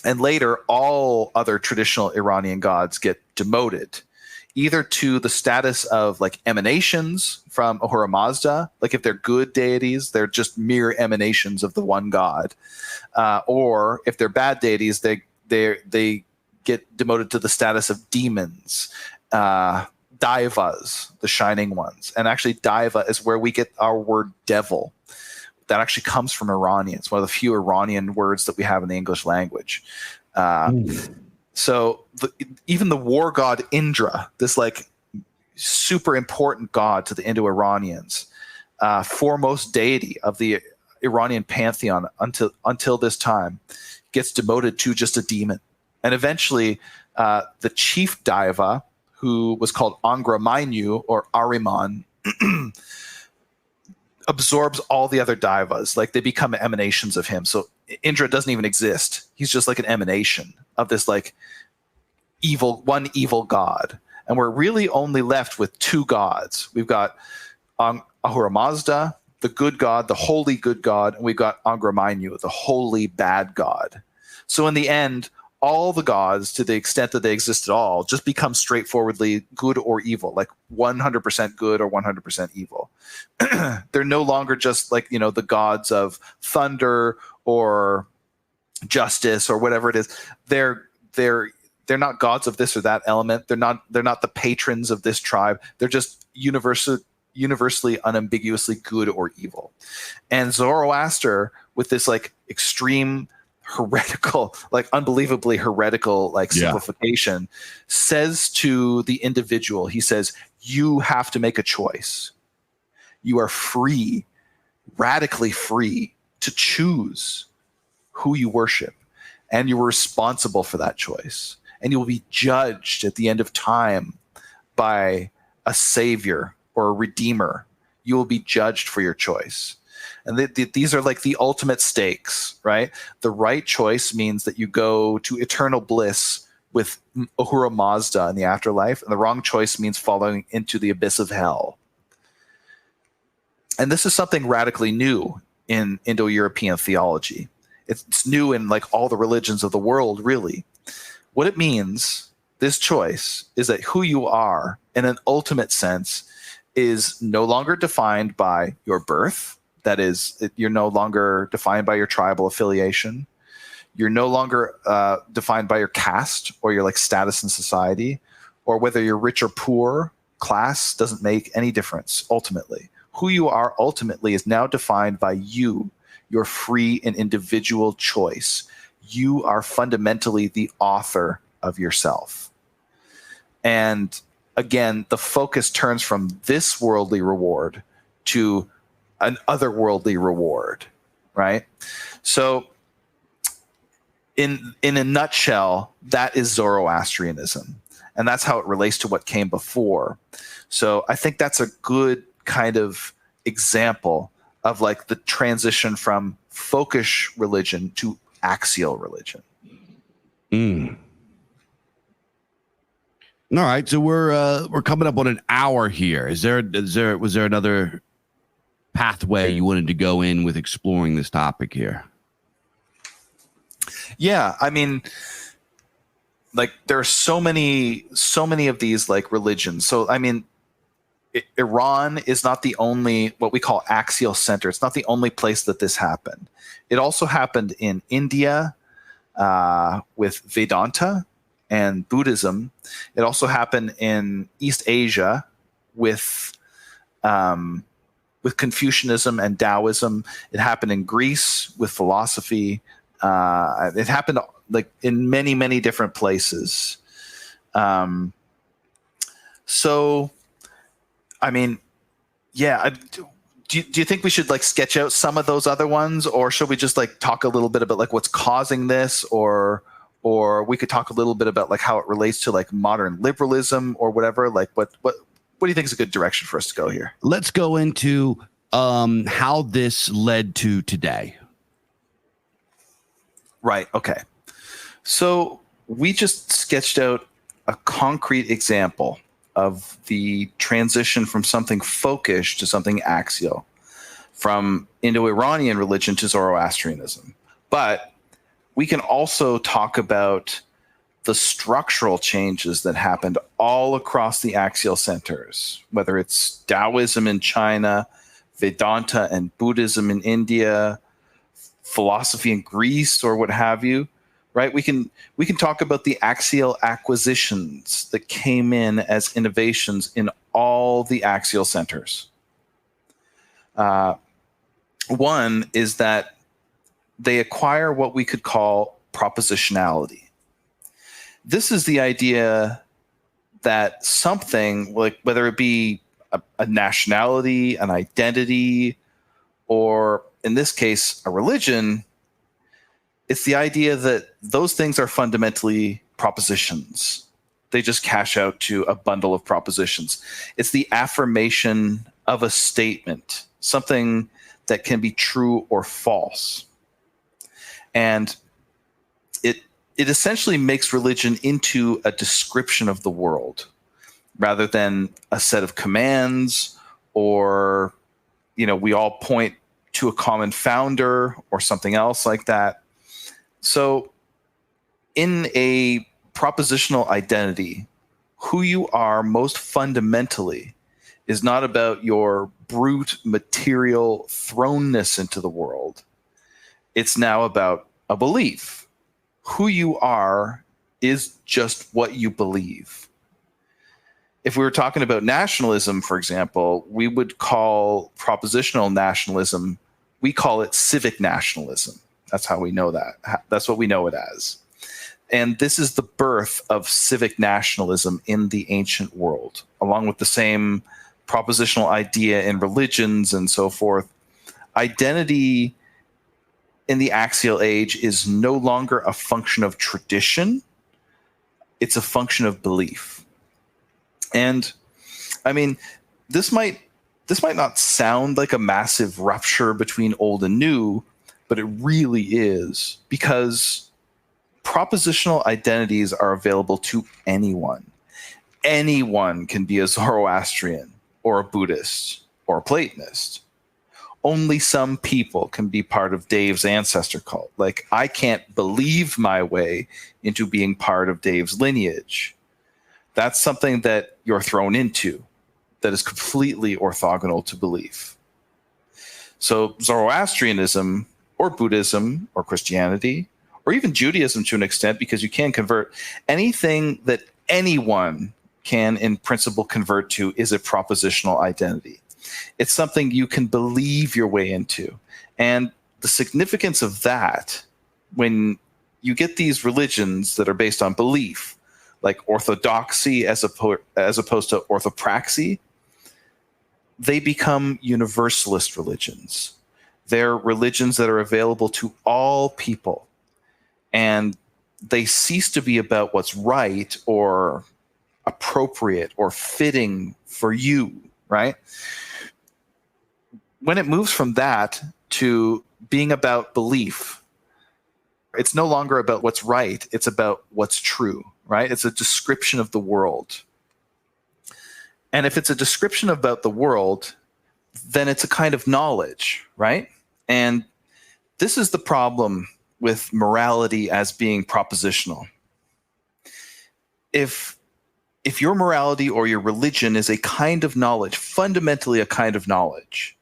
S1: later, all other traditional Iranian gods get demoted, either to the status of like emanations from Ahura Mazda, like if they're good deities, they're just mere emanations of the one god, or if they're bad deities, they get demoted to the status of demons, Daivas, the shining ones. And actually, Daiva is where we get our word devil. That actually comes from Iranian. It's one of the few Iranian words that we have in the English language. So even the war god Indra, this like super important god to the Indo-Iranians, foremost deity of the Iranian pantheon until this time, gets demoted to just a demon. And eventually, the chief Daiva, who was called Angra Mainyu or Ahriman, absorbs all the other Daivas. Like they become emanations of him. So Indra doesn't even exist. He's just like an emanation of this like one evil god. And we're really only left with two gods. We've got Ahura Mazda, the good god, the holy good god, and we've got Angra Mainyu, the holy bad god. So in the end, all the gods, to the extent that they exist at all, just become straightforwardly good or evil, like 100% good or 100% evil. They're no longer just like, the gods of thunder or justice or whatever it is. They're not gods of this or that element. They're not the patrons of this tribe. They're just universally unambiguously good or evil. And Zoroaster, with this like extreme heretical, like unbelievably heretical, like simplification, says to the individual, he says, you have to make a choice. You are free, radically free to choose who you worship, and you're responsible for that choice. And you will be judged at the end of time by a savior or a redeemer. You will be judged for your choice. And these are like the ultimate stakes, right? The right choice means that you go to eternal bliss with Ahura Mazda in the afterlife, and the wrong choice means falling into the abyss of hell. And this is something radically new in Indo-European theology. It's new in like all the religions of the world, really. What it means, this choice, is that who you are, in an ultimate sense, is no longer defined by your birth. That is, you're no longer defined by your tribal affiliation. You're no longer defined by your caste or your like status in society, or whether you're rich or poor. Class doesn't make any difference. Ultimately, who you are ultimately is now defined by you, your free and individual choice. You are fundamentally the author of yourself. And again, the focus turns from this worldly reward to an otherworldly reward, right? So in a nutshell, that is Zoroastrianism. And that's how it relates to what came before. So I think that's a good kind of example of like the transition from folkish religion to axial religion.
S2: All right, so we're coming up on an hour here. Was there another pathway you wanted to go in with exploring this topic here?
S1: Yeah, I mean, like there are so many of these like religions. So I mean, Iran is not the only what we call axial center. It's not the only place that this happened. It also happened in India with Vedanta and Buddhism. It also happened in East Asia with Confucianism and Taoism. It happened in Greece with philosophy. It happened like in many, many different places. So, I mean, yeah. Do you think we should like sketch out some of those other ones, or should we just like talk a little bit about like what's causing this, or we could talk a little bit about like how it relates to like modern liberalism or whatever? Like what do you think is a good direction for us to go here?
S2: Let's go into how this led to today.
S1: Right. Okay. So we just sketched out a concrete example of the transition from something folkish to something axial, from Indo-Iranian religion to Zoroastrianism. But we can also talk about the structural changes that happened all across the axial centers, whether it's Taoism in China, Vedanta and Buddhism in India, philosophy in Greece, or what have you. Right, we can talk about the axial acquisitions that came in as innovations in all the axial centers. One is that they acquire what we could call propositionality. This is the idea that something, like whether it be a nationality, an identity, or in this case, a religion, it's the idea that those things are fundamentally propositions. They just cash out to a bundle of propositions. It's the affirmation of a statement, something that can be true or false. And it essentially makes religion into a description of the world rather than a set of commands, or, we all point to a common founder or something else like that. So in a propositional identity, who you are most fundamentally is not about your brute material thrownness into the world. It's now about a belief. Who you are is just what you believe. If we were talking about nationalism, for example, we would call propositional nationalism, we call it civic nationalism. That's how we know that. That's what we know it as. And this is the birth of civic nationalism in the ancient world, along with the same propositional idea in religions and so forth. Identity in the axial age is no longer a function of tradition. It's a function of belief. And I mean, this might not sound like a massive rupture between old and new, but it really is, because propositional identities are available to anyone. Anyone can be a Zoroastrian or a Buddhist or a Platonist. Only some people can be part of Dave's ancestor cult. Like, I can't believe my way into being part of Dave's lineage. That's something that you're thrown into that is completely orthogonal to belief. So Zoroastrianism or Buddhism or Christianity or even Judaism to an extent, because you can convert anything that anyone can in principle convert to, is a propositional identity. It's something you can believe your way into. And the significance of that, when you get these religions that are based on belief, like orthodoxy as opposed to orthopraxy, they become universalist religions. They're religions that are available to all people. And they cease to be about what's right or appropriate or fitting for you, right? When it moves from that to being about belief, it's no longer about what's right. It's about what's true, right? It's a description of the world. And if it's a description about the world, then it's a kind of knowledge, right? And this is the problem with morality as being propositional. If your morality or your religion is a kind of knowledge, fundamentally a kind of knowledge,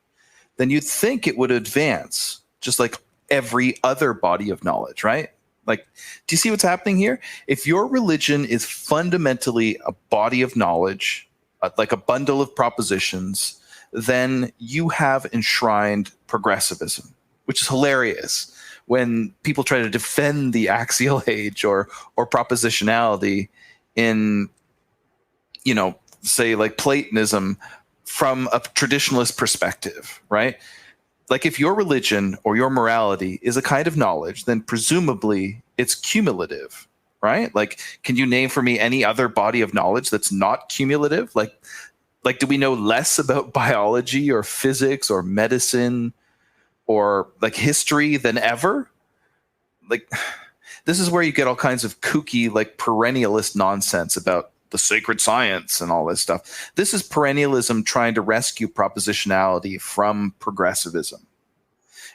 S1: then you'd think it would advance just like every other body of knowledge, right? Like, do you see what's happening here? If your religion is fundamentally a body of knowledge, like a bundle of propositions, then you have enshrined progressivism, which is hilarious when people try to defend the axial age or propositionality in, say, like Platonism from a traditionalist perspective, right? Like if your religion or your morality is a kind of knowledge, then presumably it's cumulative, right? Like, can you name for me any other body of knowledge that's not cumulative? Like, do we know less about biology or physics or medicine or like history than ever? Like, this is where you get all kinds of kooky, like perennialist nonsense about the sacred science and all this stuff. This is perennialism trying to rescue propositionality from progressivism.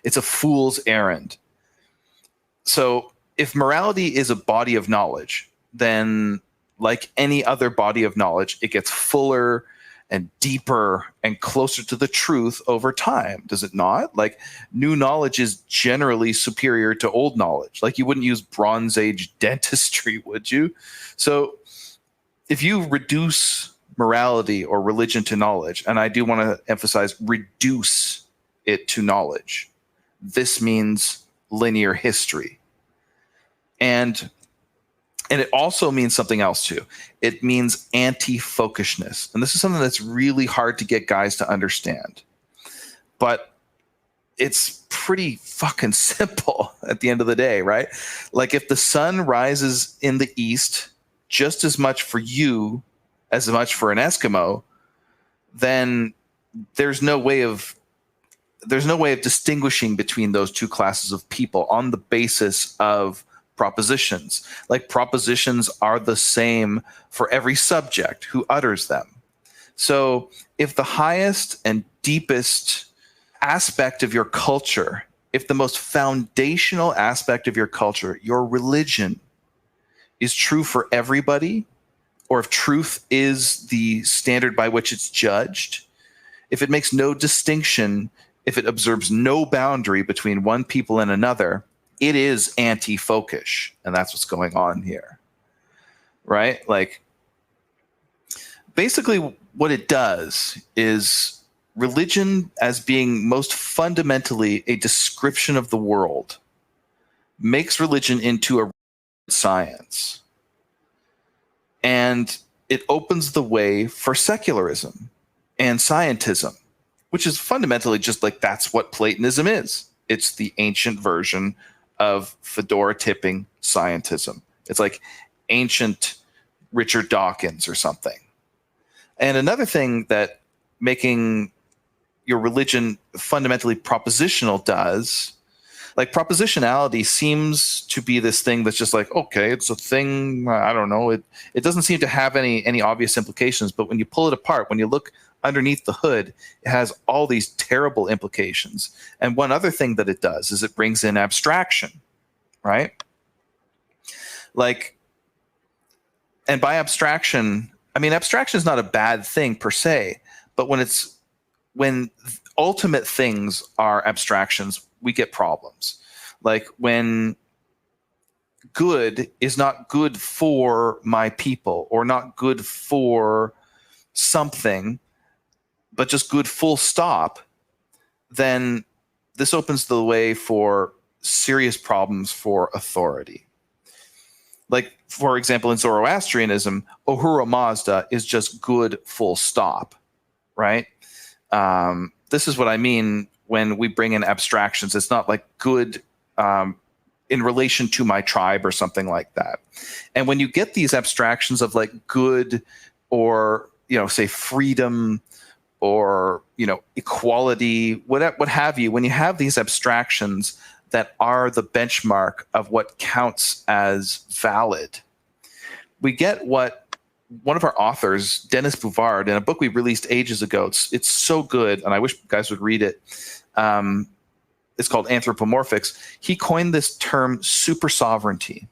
S1: It's a fool's errand. So if morality is a body of knowledge, then like any other body of knowledge, it gets fuller and deeper and closer to the truth over time, does it not? Like, new knowledge is generally superior to old knowledge. Like, you wouldn't use Bronze Age dentistry, would you? So if you reduce morality or religion to knowledge, and I do want to emphasize reduce it to knowledge, this means linear history. And it also means something else too. It means anti-folkishness. And this is something that's really hard to get guys to understand. But it's pretty fucking simple at the end of the day, right? Like, if the sun rises in the east just as much for you as much for an Eskimo, then there's no way of distinguishing between those two classes of people on the basis of propositions. Like, propositions are the same for every subject who utters them. So if the highest and deepest aspect of your culture, if the most foundational aspect of your culture, your religion, is true for everybody, or if truth is the standard by which it's judged, if it makes no distinction, if it observes no boundary between one people and another, it is anti-folkish, and that's what's going on here, right? Like, basically what it does is religion, as being most fundamentally a description of the world, makes religion into a science. And it opens the way for secularism and scientism, which is fundamentally just like, that's what Platonism is. It's the ancient version of fedora tipping scientism. It's like ancient Richard Dawkins or something. And another thing that making your religion fundamentally propositional does, like, propositionality seems to be this thing that's just like, okay, it's a thing, I don't know, it doesn't seem to have any obvious implications, but when you pull it apart, when you look underneath the hood, it has all these terrible implications. And one other thing that it does is it brings in abstraction, right? Like, and by abstraction, I mean, abstraction is not a bad thing per se, but when ultimate things are abstractions, we get problems. Like, when good is not good for my people, or not good for something, but just good full stop, then this opens the way for serious problems for authority. Like, for example, in Zoroastrianism, Ahura Mazda is just good full stop, right? This is what I mean when we bring in abstractions. It's not like good in relation to my tribe or something like that. And when you get these abstractions of like good, or, you know, say freedom, or, you know, equality, what have you, when you have these abstractions that are the benchmark of what counts as valid, we get what one of our authors, Dennis Bouvard, in a book we released ages ago, it's so good, and I wish you guys would read it. It's called Anthropomorphics. He coined this term super sovereignty.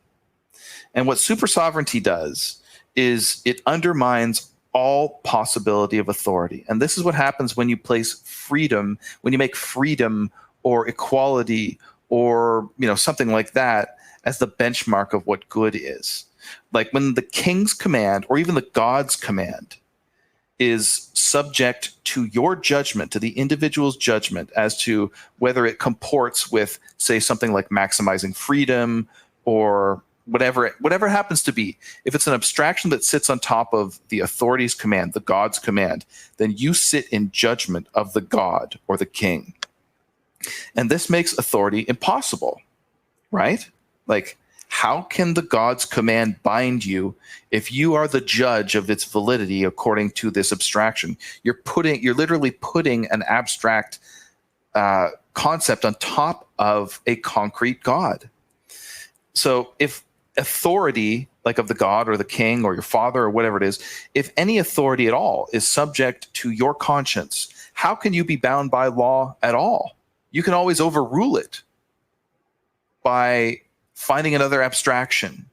S1: And what super sovereignty does is it undermines all possibility of authority. And this is what happens when you place freedom, when you make freedom or equality or, you know, something like that as the benchmark of what good is. Like, when the king's command, or even the god's command, is subject to your judgment, to the individual's judgment as to whether it comports with, say, something like maximizing freedom, or whatever it happens to be, if it's an abstraction that sits on top of the authority's command, the god's command, then you sit in judgment of the god or the king. And this makes authority impossible, right? Like, how can the god's command bind you if you are the judge of its validity according to this abstraction? You're literally putting an abstract concept on top of a concrete god. So if authority, like of the god or the king or your father or whatever it is, if any authority at all is subject to your conscience, how can you be bound by law at all? You can always overrule it by finding another abstraction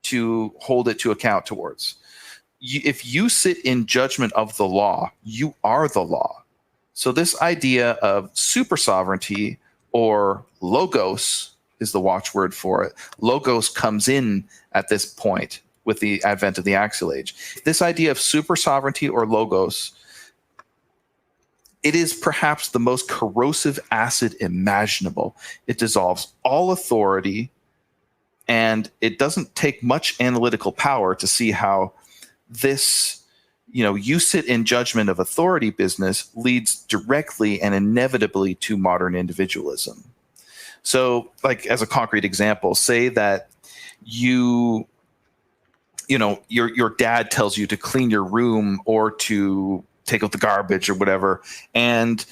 S1: to hold it to account towards. If you sit in judgment of the law, you are the law. So this idea of super sovereignty, or logos is the watchword for it. Logos comes in at this point with the advent of the Axial Age. This idea of super sovereignty or logos, it is perhaps the most corrosive acid imaginable. It dissolves all authority, and it doesn't take much analytical power to see how this, you sit in judgment of authority business leads directly and inevitably to modern individualism. So, like, as a concrete example, say that your dad tells you to clean your room or to take out the garbage or whatever, and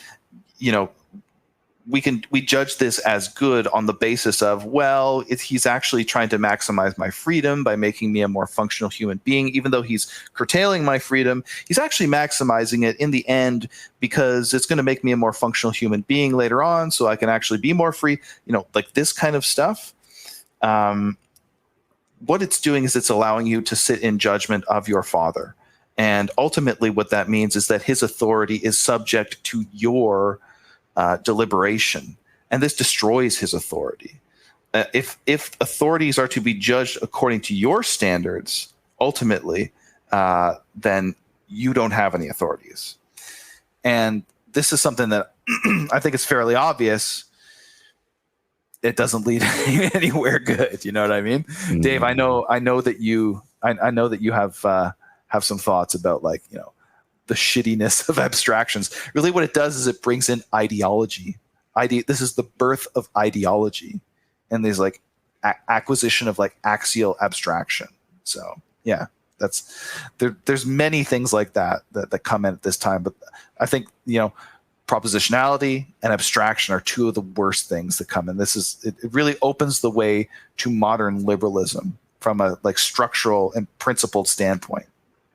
S1: we judge this as good on the basis of, well, he's actually trying to maximize my freedom by making me a more functional human being. Even though he's curtailing my freedom, he's actually maximizing it in the end because it's going to make me a more functional human being later on, so I can actually be more free. Like this kind of stuff. What it's doing is it's allowing you to sit in judgment of your father. And ultimately what that means is that his authority is subject to your deliberation, and this destroys his authority. If authorities are to be judged according to your standards, ultimately, then you don't have any authorities. And this is something that I think is fairly obvious. It doesn't lead anywhere good. You know what I mean, Dave? I know that you have some thoughts about, like, the shittiness of abstractions. Really what it does is it brings in ideology. This is the birth of ideology, and there's like acquisition of like axial abstraction. So yeah, there's many things like that come in at this time. But I think, propositionality and abstraction are two of the worst things that come in. It really opens the way to modern liberalism from a like structural and principled standpoint.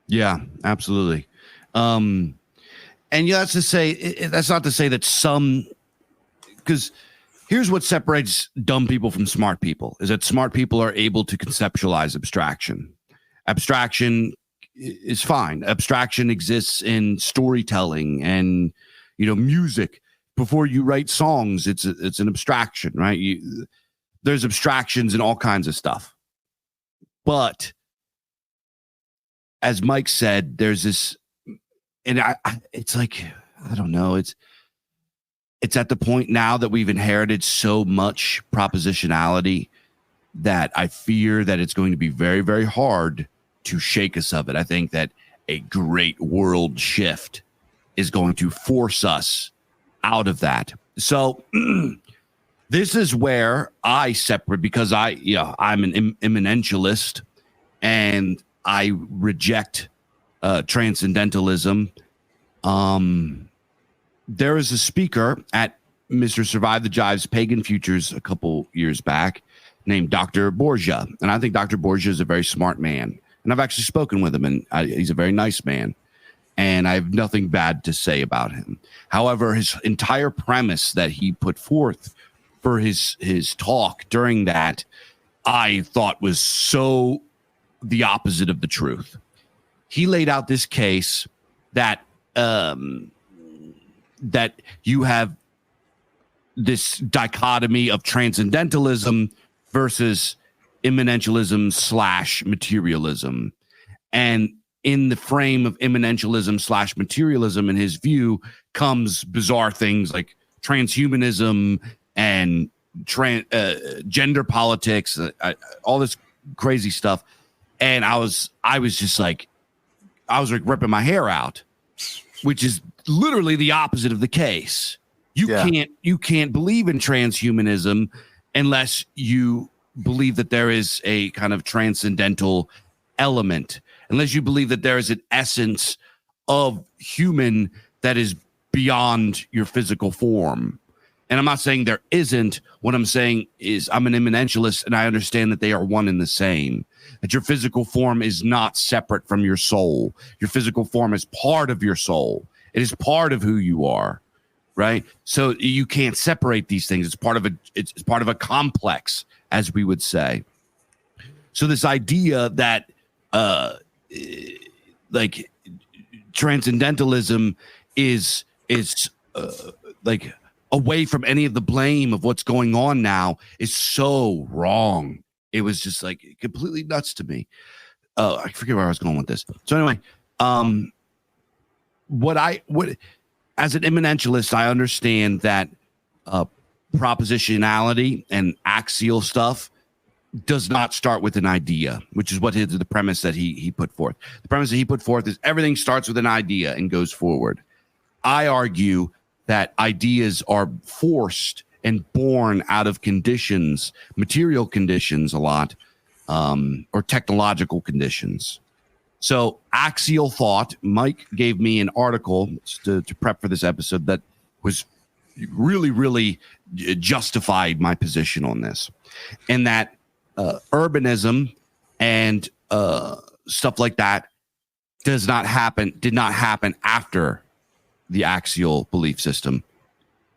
S2: Yeah, absolutely. And that's not to say that some, because here's what separates dumb people from smart people, is that smart people are able to conceptualize abstraction. Abstraction is fine. Abstraction exists in storytelling and, music. Before you write songs, it's an abstraction, right? There's abstractions in all kinds of stuff. But as Mike said, there's this, and it's like, I don't know. It's at the point now that we've inherited so much propositionality that I fear that it's going to be very, very hard to shake us of it. I think that a great world shift is going to force us out of that. So this is where I separate, because I'm an immanentialist and I reject transcendentalism. There is a speaker at Mr. Survive the Jive's Pagan Futures a couple years back named Dr. Borgia. And I think Dr. Borgia is a very smart man. And I've actually spoken with him, and he's a very nice man. And I have nothing bad to say about him. However, his entire premise that he put forth for his talk during that, I thought was so the opposite of the truth. He laid out this case that that you have this dichotomy of transcendentalism versus immanentialism / materialism. And in the frame of immanentialism / materialism, in his view, comes bizarre things like transhumanism and gender politics, all this crazy stuff. And I was just like, I was like ripping my hair out, which is literally the opposite of the case. You can't believe in transhumanism unless you believe that there is a kind of transcendental element, unless you believe that there is an essence of human that is beyond your physical form. And I'm not saying there isn't. What I'm saying is I'm an immanentialist, and I understand that they are one and the same, that your physical form is not separate from your soul. Your physical form is part of your soul. It is part of who you are, right? So you can't separate these things. It's part of a complex, as we would say. So this idea that like transcendentalism is like away from any of the blame of what's going on now is so wrong. It was just like completely nuts to me. I forget where I was going with this. So anyway, what as an immanentialist, I understand that propositionality and axial stuff does not start with an idea, which is what the premise that he put forth. The premise that he put forth is everything starts with an idea and goes forward. I argue that ideas are forced and born out of conditions, material conditions a lot, or technological conditions. So axial thought, Mike gave me an article to prep for this episode that was really, really justified my position on this. And that urbanism and stuff like that did not happen after the axial belief system.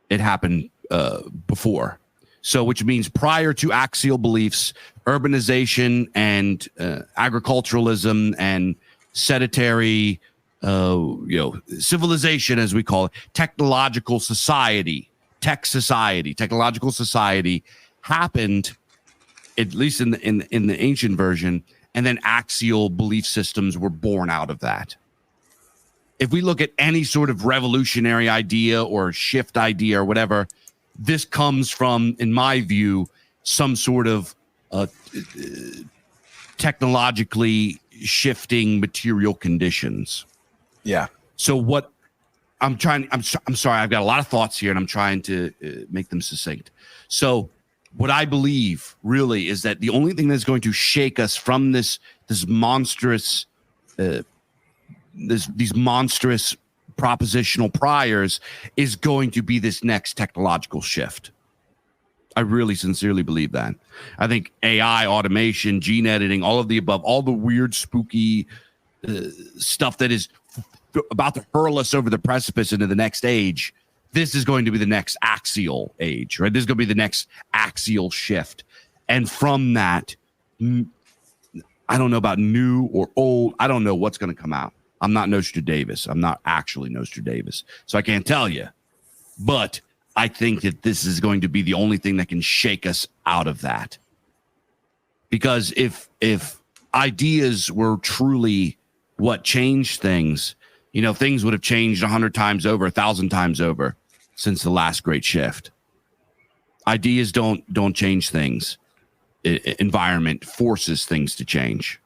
S2: It happened before. So which means prior to axial beliefs, urbanization and agriculturalism and sedentary civilization, as we call it, technological society happened, at least in the ancient version, and then axial belief systems were born out of that. If we look at any sort of revolutionary idea or shift idea or whatever, this comes from, in my view, some sort of technologically shifting material conditions.
S1: Yeah.
S2: So what I'm sorry, I've got a lot of thoughts here and I'm trying to make them succinct. So what I believe really is that the only thing that's going to shake us from this monstrous, these monstrous propositional priors is going to be this next technological shift. I really sincerely believe that. I think AI, automation, gene editing, all of the above, all the weird, spooky stuff that is about to hurl us over the precipice into the next age. This is going to be the next axial age, right? This is going to be the next axial shift. And from that, I don't know about new or old. I don't know what's going to come out. I'm not Nostradamus. I'm not actually Nostradamus. So I can't tell you. But I think that this is going to be the only thing that can shake us out of that. Because if ideas were truly what changed things, things would have changed 100 times over, 1,000 times over since the last great shift. Ideas don't change things. Environment forces things to change.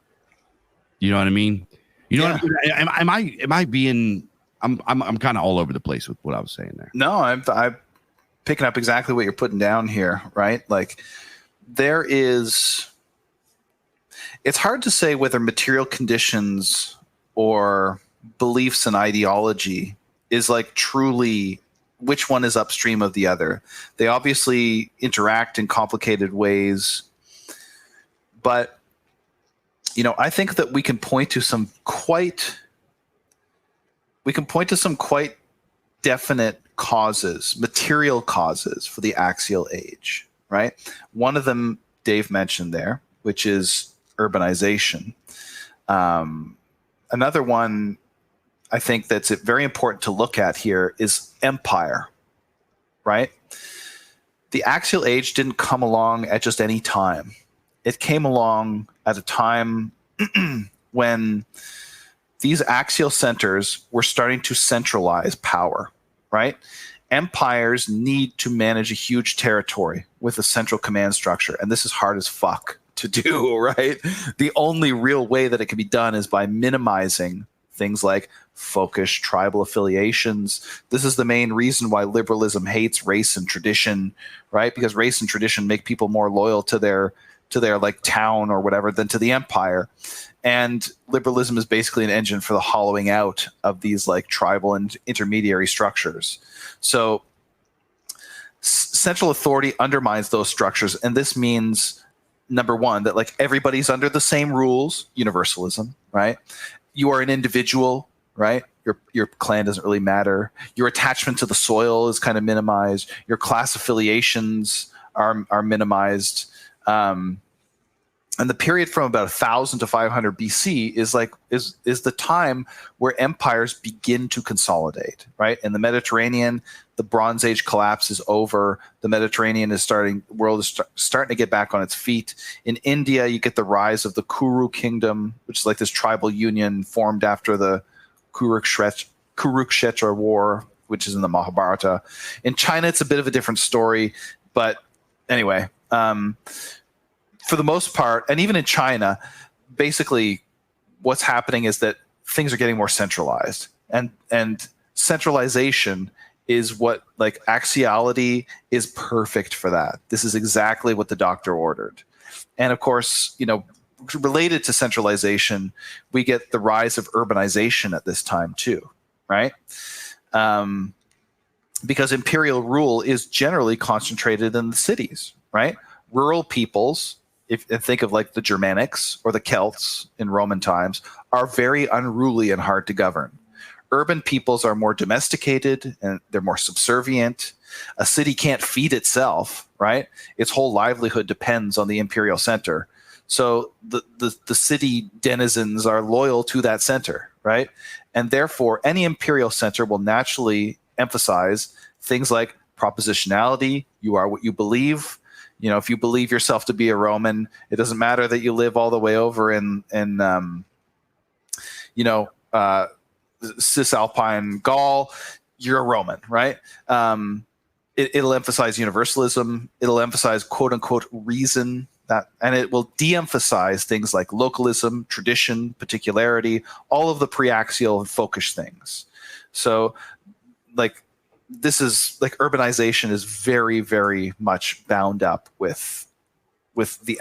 S2: You know what I mean? You know what I mean? Am I being? I'm kind of all over the place with what I was saying there.
S1: No, I'm picking up exactly what you're putting down here, right? Like it's hard to say whether material conditions or beliefs and ideology is like truly which one is upstream of the other. They obviously interact in complicated ways, but I think that we can point to some quite definite causes, material causes for the axial age, right? One of them Dave mentioned there, which is urbanization. Another one I think that's very important to look at here is empire, right? The axial age didn't come along at just any time. It came along at a time when these axial centers were starting to centralize power, right? Empires need to manage a huge territory with a central command structure, and this is hard as fuck to do, right? The only real way that it can be done is by minimizing things like folkish tribal affiliations. This is the main reason why liberalism hates race and tradition, right? Because race and tradition make people more loyal to their like town or whatever than to the empire. And liberalism is basically an engine for the hollowing out of these like tribal and intermediary structures. So central authority undermines those structures, and this means, number one, that like everybody's under the same rules, universalism, right? You are an individual, right? Your clan doesn't really matter. Your attachment to the soil is kind of minimized. Your class affiliations are minimized. And the period from about 1000 to 500 BC is the time where empires begin to consolidate, right? In the Mediterranean, the Bronze Age collapse is over. The Mediterranean world is starting to get back on its feet. In India, you get the rise of the Kuru kingdom, which is like this tribal union formed after the Kurukshetra War, which is in the Mahabharata. In China, it's a bit of a different story, but anyway, for the most part, and even in China, basically what's happening is that things are getting more centralized, and centralization is what, like, axiality is perfect for that. This is exactly what the doctor ordered. And of course, related to centralization, we get the rise of urbanization at this time too, right? Because imperial rule is generally concentrated in the cities, right? Rural peoples, think of like the Germanics or the Celts in Roman times, are very unruly and hard to govern. Urban peoples are more domesticated and they're more subservient. A city can't feed itself, right? Its whole livelihood depends on the imperial center. So the city denizens are loyal to that center, right? And therefore, any imperial center will naturally emphasize things like propositionality. You are what you believe. If you believe yourself to be a Roman, it doesn't matter that you live all the way over in Cisalpine Gaul, you're a Roman, right? It'll emphasize universalism. It'll emphasize quote unquote reason, and it will de-emphasize things like localism, tradition, particularity, all of the pre-axial and folkish things. So, like, this is like urbanization is very, very much bound up with the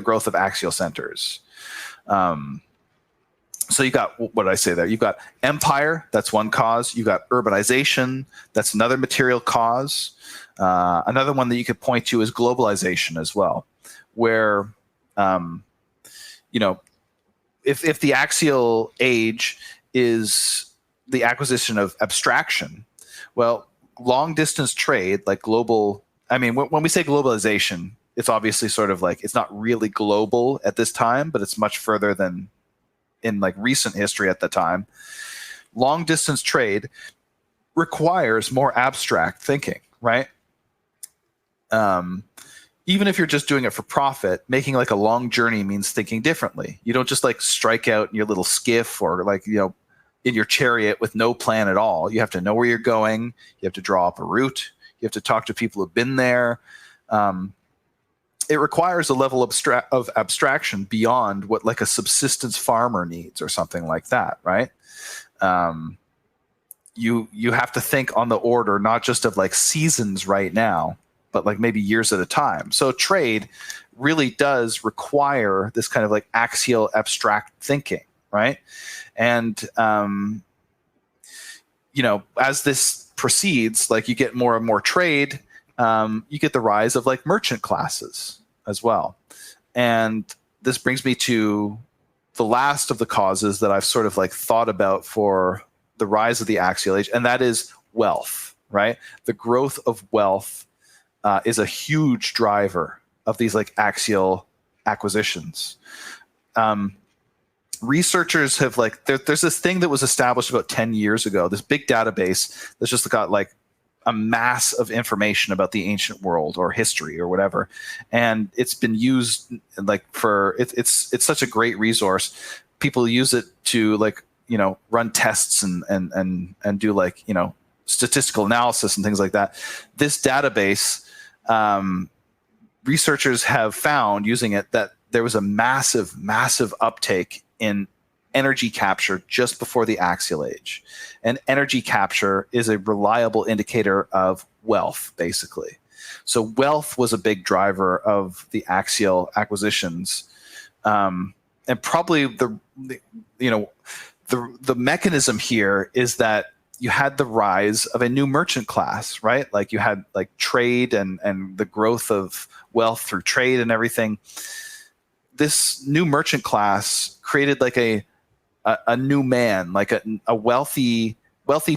S1: growth of axial centers. So you got, what did I say there? You've got empire, that's one cause. You've got urbanization, that's another material cause. Another one that you could point to is globalization as well, where, if the axial age is the acquisition of abstraction, well, long distance trade, like global, when we say globalization, it's obviously sort of like, it's not really global at this time, but it's much further than in like recent history at the time. Long distance trade requires more abstract thinking, right? Even if you're just doing it for profit, making like a long journey means thinking differently. You don't just like strike out in your little skiff or like, in your chariot with no plan at all. You have to know where you're going. You have to draw up a route. You have to talk to people who've been there. It requires a level of abstraction beyond what like a subsistence farmer needs or something like that, right? You have to think on the order, not just of like seasons right now, but like maybe years at a time. So trade really does require this kind of like axial abstract thinking, right? And, as this proceeds, like you get more and more trade, you get the rise of like merchant classes as well. And this brings me to the last of the causes that I've sort of like thought about for the rise of the axial age, and that is wealth, right? The growth of wealth is a huge driver of these like axial acquisitions. Researchers have like, there's this thing that was established about 10 years ago, this big database that's just got like a mass of information about the ancient world or history or whatever. And it's been used like it's such a great resource. People use it to like, run tests and do like, statistical analysis and things like that. This database researchers have found using it that there was a massive, massive uptake in energy capture just before the Axial Age. And energy capture is a reliable indicator of wealth, basically. So wealth was a big driver of the axial acquisitions. And probably the mechanism here is that you had the rise of a new merchant class, right? Like you had like trade and the growth of wealth through trade and everything. This new merchant class created like a new man, like a wealthy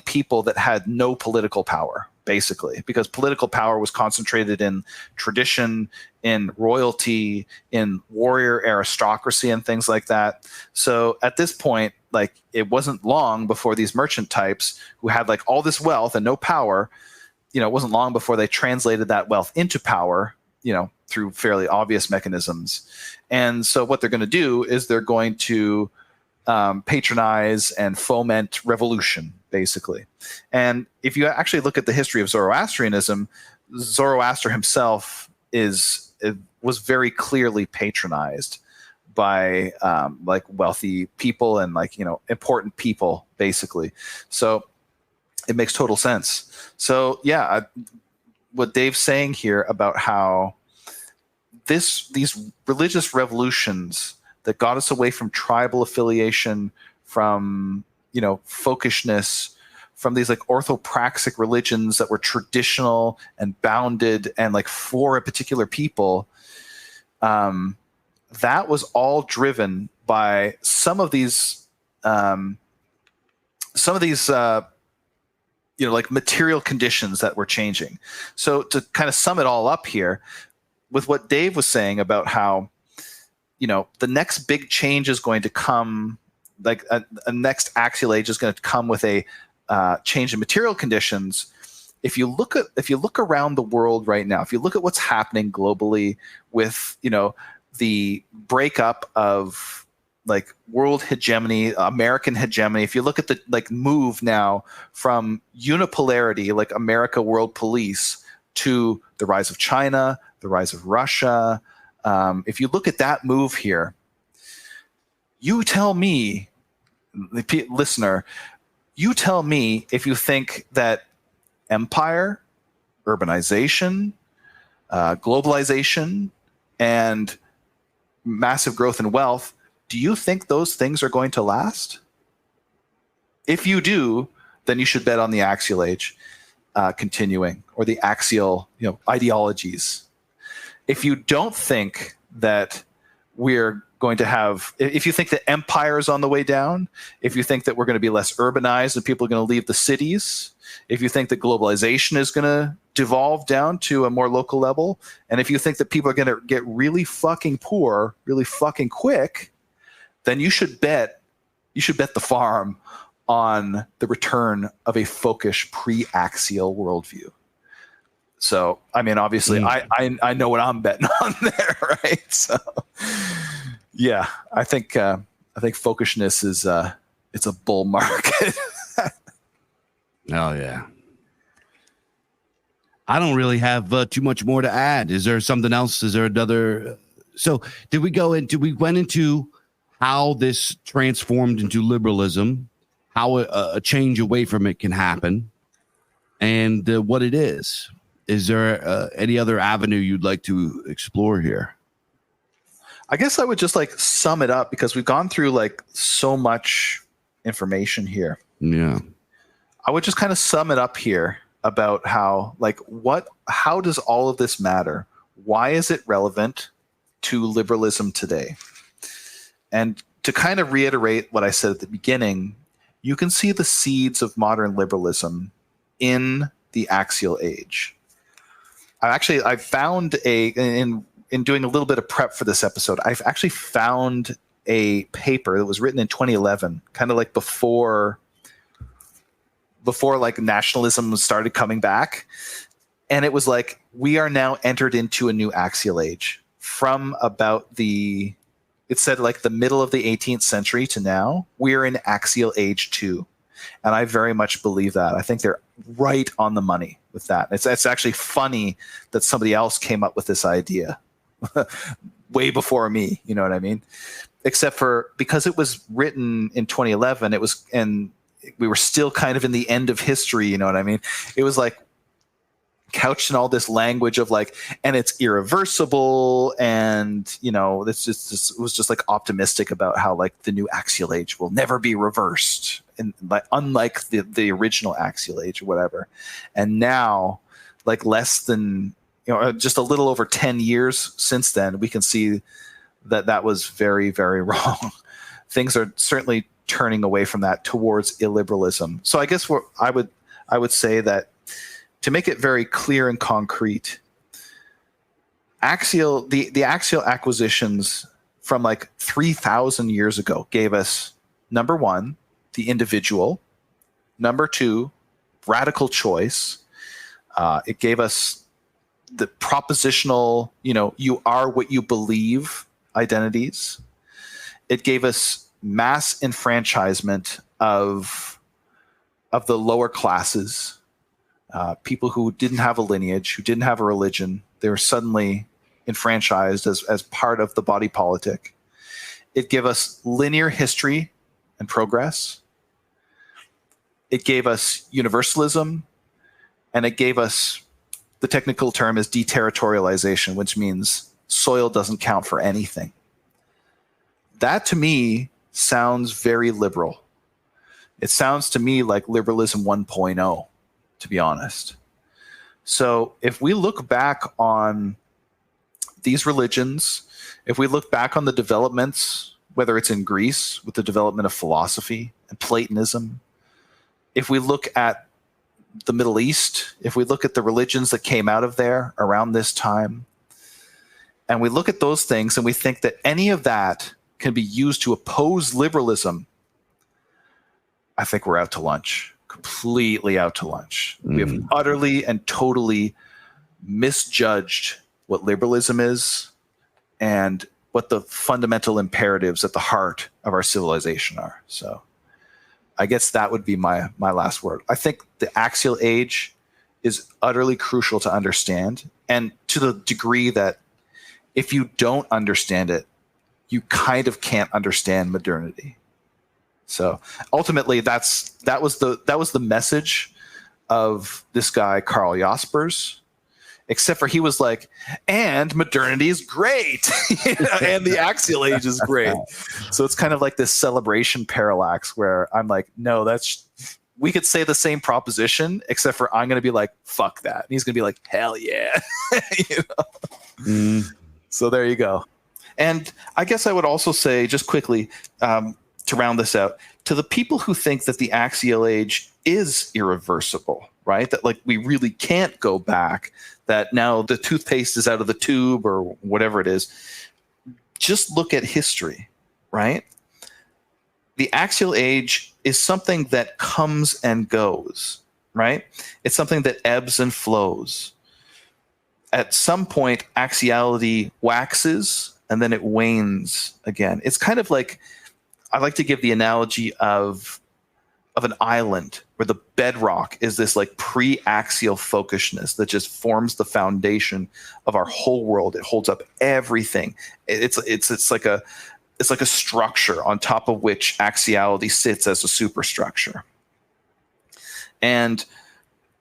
S1: people that had no political power, basically, because political power was concentrated in tradition, in royalty, in warrior aristocracy and things like that. So at this point, like it wasn't long before these merchant types who had like all this wealth and no power, it wasn't long before they translated that wealth into power, through fairly obvious mechanisms. And so what they're going to do is they're going to patronize and foment revolution, basically. And if you actually look at the history of Zoroastrianism, Zoroaster himself was very clearly patronized by like wealthy people and like important people, basically. So it makes total sense. So yeah, what Dave's saying here about how these religious revolutions that got us away from tribal affiliation, from folkishness, from these like orthopraxic religions that were traditional and bounded and like for a particular people, that was all driven by some of these like material conditions that were changing. So to kind of sum it all up here, with what Dave was saying about how the next big change is going to come, like a next axial age is going to come with a change in material conditions. If you look around the world right now, if you look at what's happening globally with the breakup of like world hegemony, American hegemony, if you look at the like move now from unipolarity, like America world police, to the rise of China, the rise of Russia. If you look at that move here, you tell me, listener, you tell me if you think that empire, urbanization, globalization, and massive growth in wealth, do you think those things are going to last? If you do, then you should bet on the Axial Age continuing, or the axial ideologies. If you don't think that we're going to have, if you think that empire is on the way down, if you think that we're going to be less urbanized and people are going to leave the cities, if you think that globalization is going to devolve down to a more local level, and if you think that people are going to get really fucking poor really fucking quick, then you should bet the farm on the return of a folkish pre-axial worldview. So, I mean, obviously, I know what I'm betting on there, right? So, yeah, I think folkishness is it's a bull market.
S2: Oh yeah. I don't really have too much more to add. Is there something else? Is there another? So, we went into how this transformed into liberalism, how a change away from it can happen, and what it is. Is there any other avenue you'd like to explore here?
S1: I guess I would just like sum it up, because we've gone through like so much information here.
S2: Yeah.
S1: I would just kind of sum it up here about how does all of this matter? Why is it relevant to liberalism today? And to kind of reiterate what I said at the beginning, you can see the seeds of modern liberalism in the Axial Age. I found in doing a little bit of prep for this episode, I've actually found a paper that was written in 2011, kind of like before like nationalism started coming back. And it was like, we are now entered into a new Axial Age from about it said like the middle of the 18th century to now. We're in Axial Age 2. And I very much believe that. I think they're right on the money with that. It's actually funny that somebody else came up with this idea way before me. You know what I mean? Except for because it was written in 2011, and we were still kind of in the end of history. You know what I mean? It was like couched in all this language of like, and it's irreversible, and it was just like optimistic about how like the new axial age will never be reversed, and like unlike the original axial age or whatever. And now, like less than just a little over 10 years since then, we can see that was very, very wrong. Things are certainly turning away from that towards illiberalism. So I guess I would say that, to make it very clear and concrete, the axial acquisitions from like 3,000 years ago gave us, number one, the individual. Number two, radical choice. It gave us the propositional, you are what you believe identities. It gave us mass enfranchisement of the lower classes. People who didn't have a lineage, who didn't have a religion, they were suddenly enfranchised as part of the body politic. It gave us linear history and progress. It gave us universalism, and it gave us, the technical term is deterritorialization, which means soil doesn't count for anything. That to me sounds very liberal. It sounds to me like liberalism 1.0. To be honest. So if we look back on these religions, if we look back on the developments, whether it's in Greece with the development of philosophy and Platonism, if we look at the Middle East, if we look at the religions that came out of there around this time, and we look at those things and we think that any of that can be used to oppose liberalism, I think we're out to lunch. Completely out to lunch. We have utterly and totally misjudged what liberalism is and what the fundamental imperatives at the heart of our civilization are. So I guess that would be my last word. I think the axial age is utterly crucial to understand, and to the degree that if you don't understand it, you kind of can't understand modernity. So ultimately, that was the message of this guy Karl Jaspers, except for he was like, and modernity is great, and the axial age is great. So it's kind of like this celebration parallax where I'm like, no, we could say the same proposition, except for I'm going to be like, fuck that, and he's going to be like, hell yeah, So there you go. And I guess I would also say, just quickly, to round this out, to the people who think that the axial age is irreversible, right? That like we really can't go back, that now the toothpaste is out of the tube or whatever it is, just look at history, right? The axial age is something that comes and goes, right? It's something that ebbs and flows. At some point, axiality waxes and then it wanes again. It's kind of like, I like to give the analogy of an island where the bedrock is this like pre-axial folkishness that just forms the foundation of our whole world. It holds up everything. It's like a structure on top of which axiality sits as a superstructure. And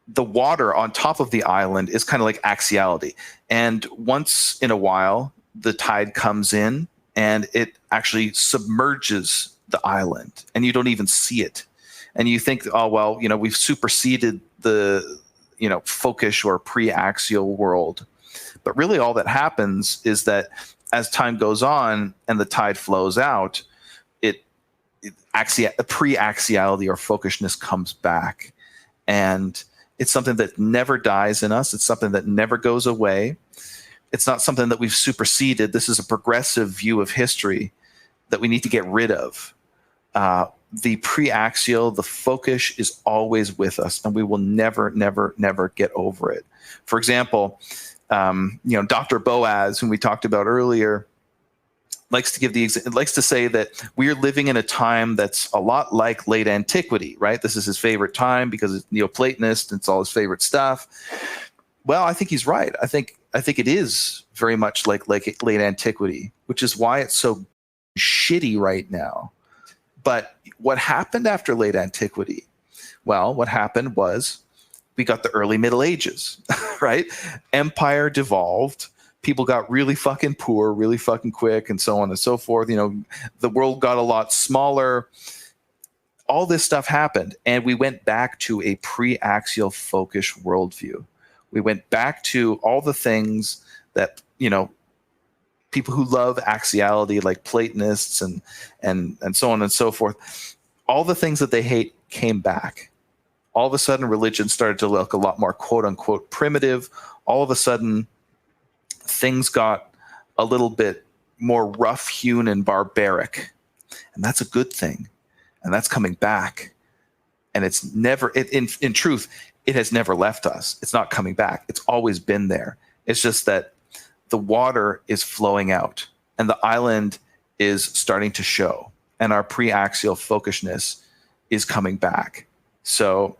S1: the water on top of the island is kind of like axiality. And once in a while, the tide comes in and it actually submerges the island and you don't even see it. And you think, oh, well, we've superseded the, folkish or pre-axial world. But really all that happens is that as time goes on and the tide flows out, pre-axiality or folkishness comes back. And it's something that never dies in us. It's something that never goes away. It's not something that we've superseded. This is a progressive view of history that we need to get rid of. The pre-axial, the folkish is always with us, and we will never, never, never get over it. For example, Dr. Boaz, whom we talked about earlier, likes to say that we're living in a time that's a lot like late antiquity, right? This is his favorite time because it's Neoplatonist and it's all his favorite stuff. Well, I think he's right. I think it is very much like late antiquity, which is why it's so shitty right now. But what happened after late antiquity? Well, what happened was we got the early Middle Ages, right? Empire devolved. People got really fucking poor, really fucking quick, and so on and so forth. The world got a lot smaller. All this stuff happened, and we went back to a pre-axial folkish worldview. We went back to all the things that, people who love axiality, like Platonists and so on and so forth, all the things that they hate came back. All of a sudden, religion started to look a lot more quote unquote primitive. All of a sudden, things got a little bit more rough-hewn and barbaric. And that's a good thing. And that's coming back. And it's never, in truth, it has never left us. It's not coming back. It's always been there. It's just that the water is flowing out and the island is starting to show. And our pre-axial folkishness is coming back. So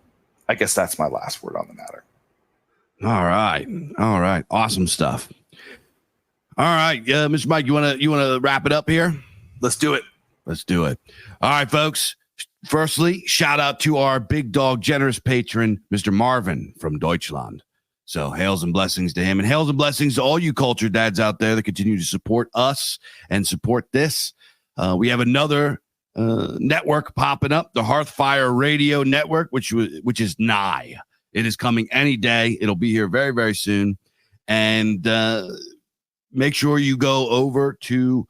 S1: I guess that's my last word on the matter.
S2: All right. Awesome stuff. All right, Mr. Mike, you want to wrap it up here?
S1: Let's do it.
S2: All right, folks. Firstly, shout out to our big dog, generous patron, Mr. Marvin from Deutschland. So hails and blessings to him, and hails and blessings to all you culture dads out there that continue to support us and support this. We have another network popping up, the Hearthfire Radio Network, which is nigh. It is coming any day. It'll be here very, very soon, and make sure you go over to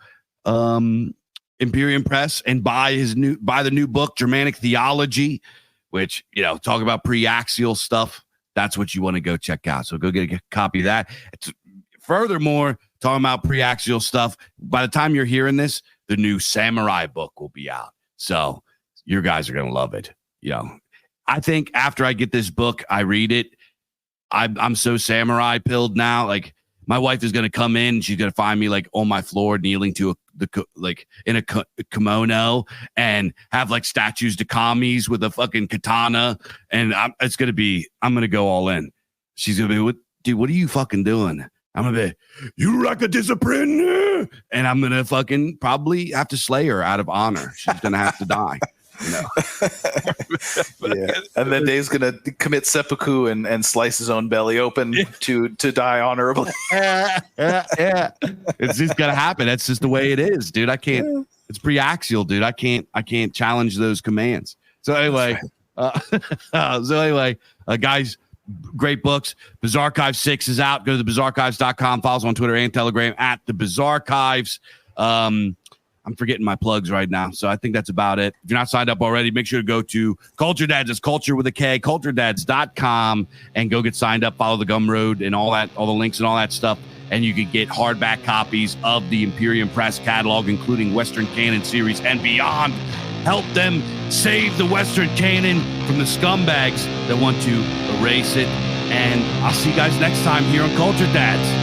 S2: Imperium Press and buy the new book, Germanic Theology, which, talk about pre-axial stuff. That's what you want to go check out. So go get a copy of that. Furthermore, talking about pre-axial stuff, by the time you're hearing this, the new Samurai book will be out. So you guys are going to love it. I think after I get this book, I read it, I'm so samurai pilled now. Like, my wife is going to come in and she's going to find me like on my floor, kneeling to in a kimono, and have like statues to kamis with a fucking katana. And I'm going to go all in. She's going to be, what are you fucking doing? I'm going to be, you lack a discipline. And I'm going to fucking probably have to slay her out of honor. She's going to have to die.
S1: Yeah. And then Dave's gonna commit seppuku and slice his own belly open to die honorably.
S2: Yeah. It's just gonna happen. That's just the way it is, dude. I can't. Yeah. It's pre-axial, dude. I can't challenge those commands. So anyway, guys, great books. Bizarchive 6 is out. Go to thebizarchives.com. Follow us on Twitter and Telegram at the Bizarchives. I'm forgetting my plugs right now, so I think that's about it. If you're not signed up already, make sure to go to Kulture Dads. It's Kulture with a K, kulturedads.com, and go get signed up. Follow the Gumroad and all the links and all that stuff, and you can get hardback copies of the Imperium Press catalog, including Western Canon series and beyond. Help them save the Western Canon from the scumbags that want to erase it. And I'll see you guys next time here on Kulture Dads.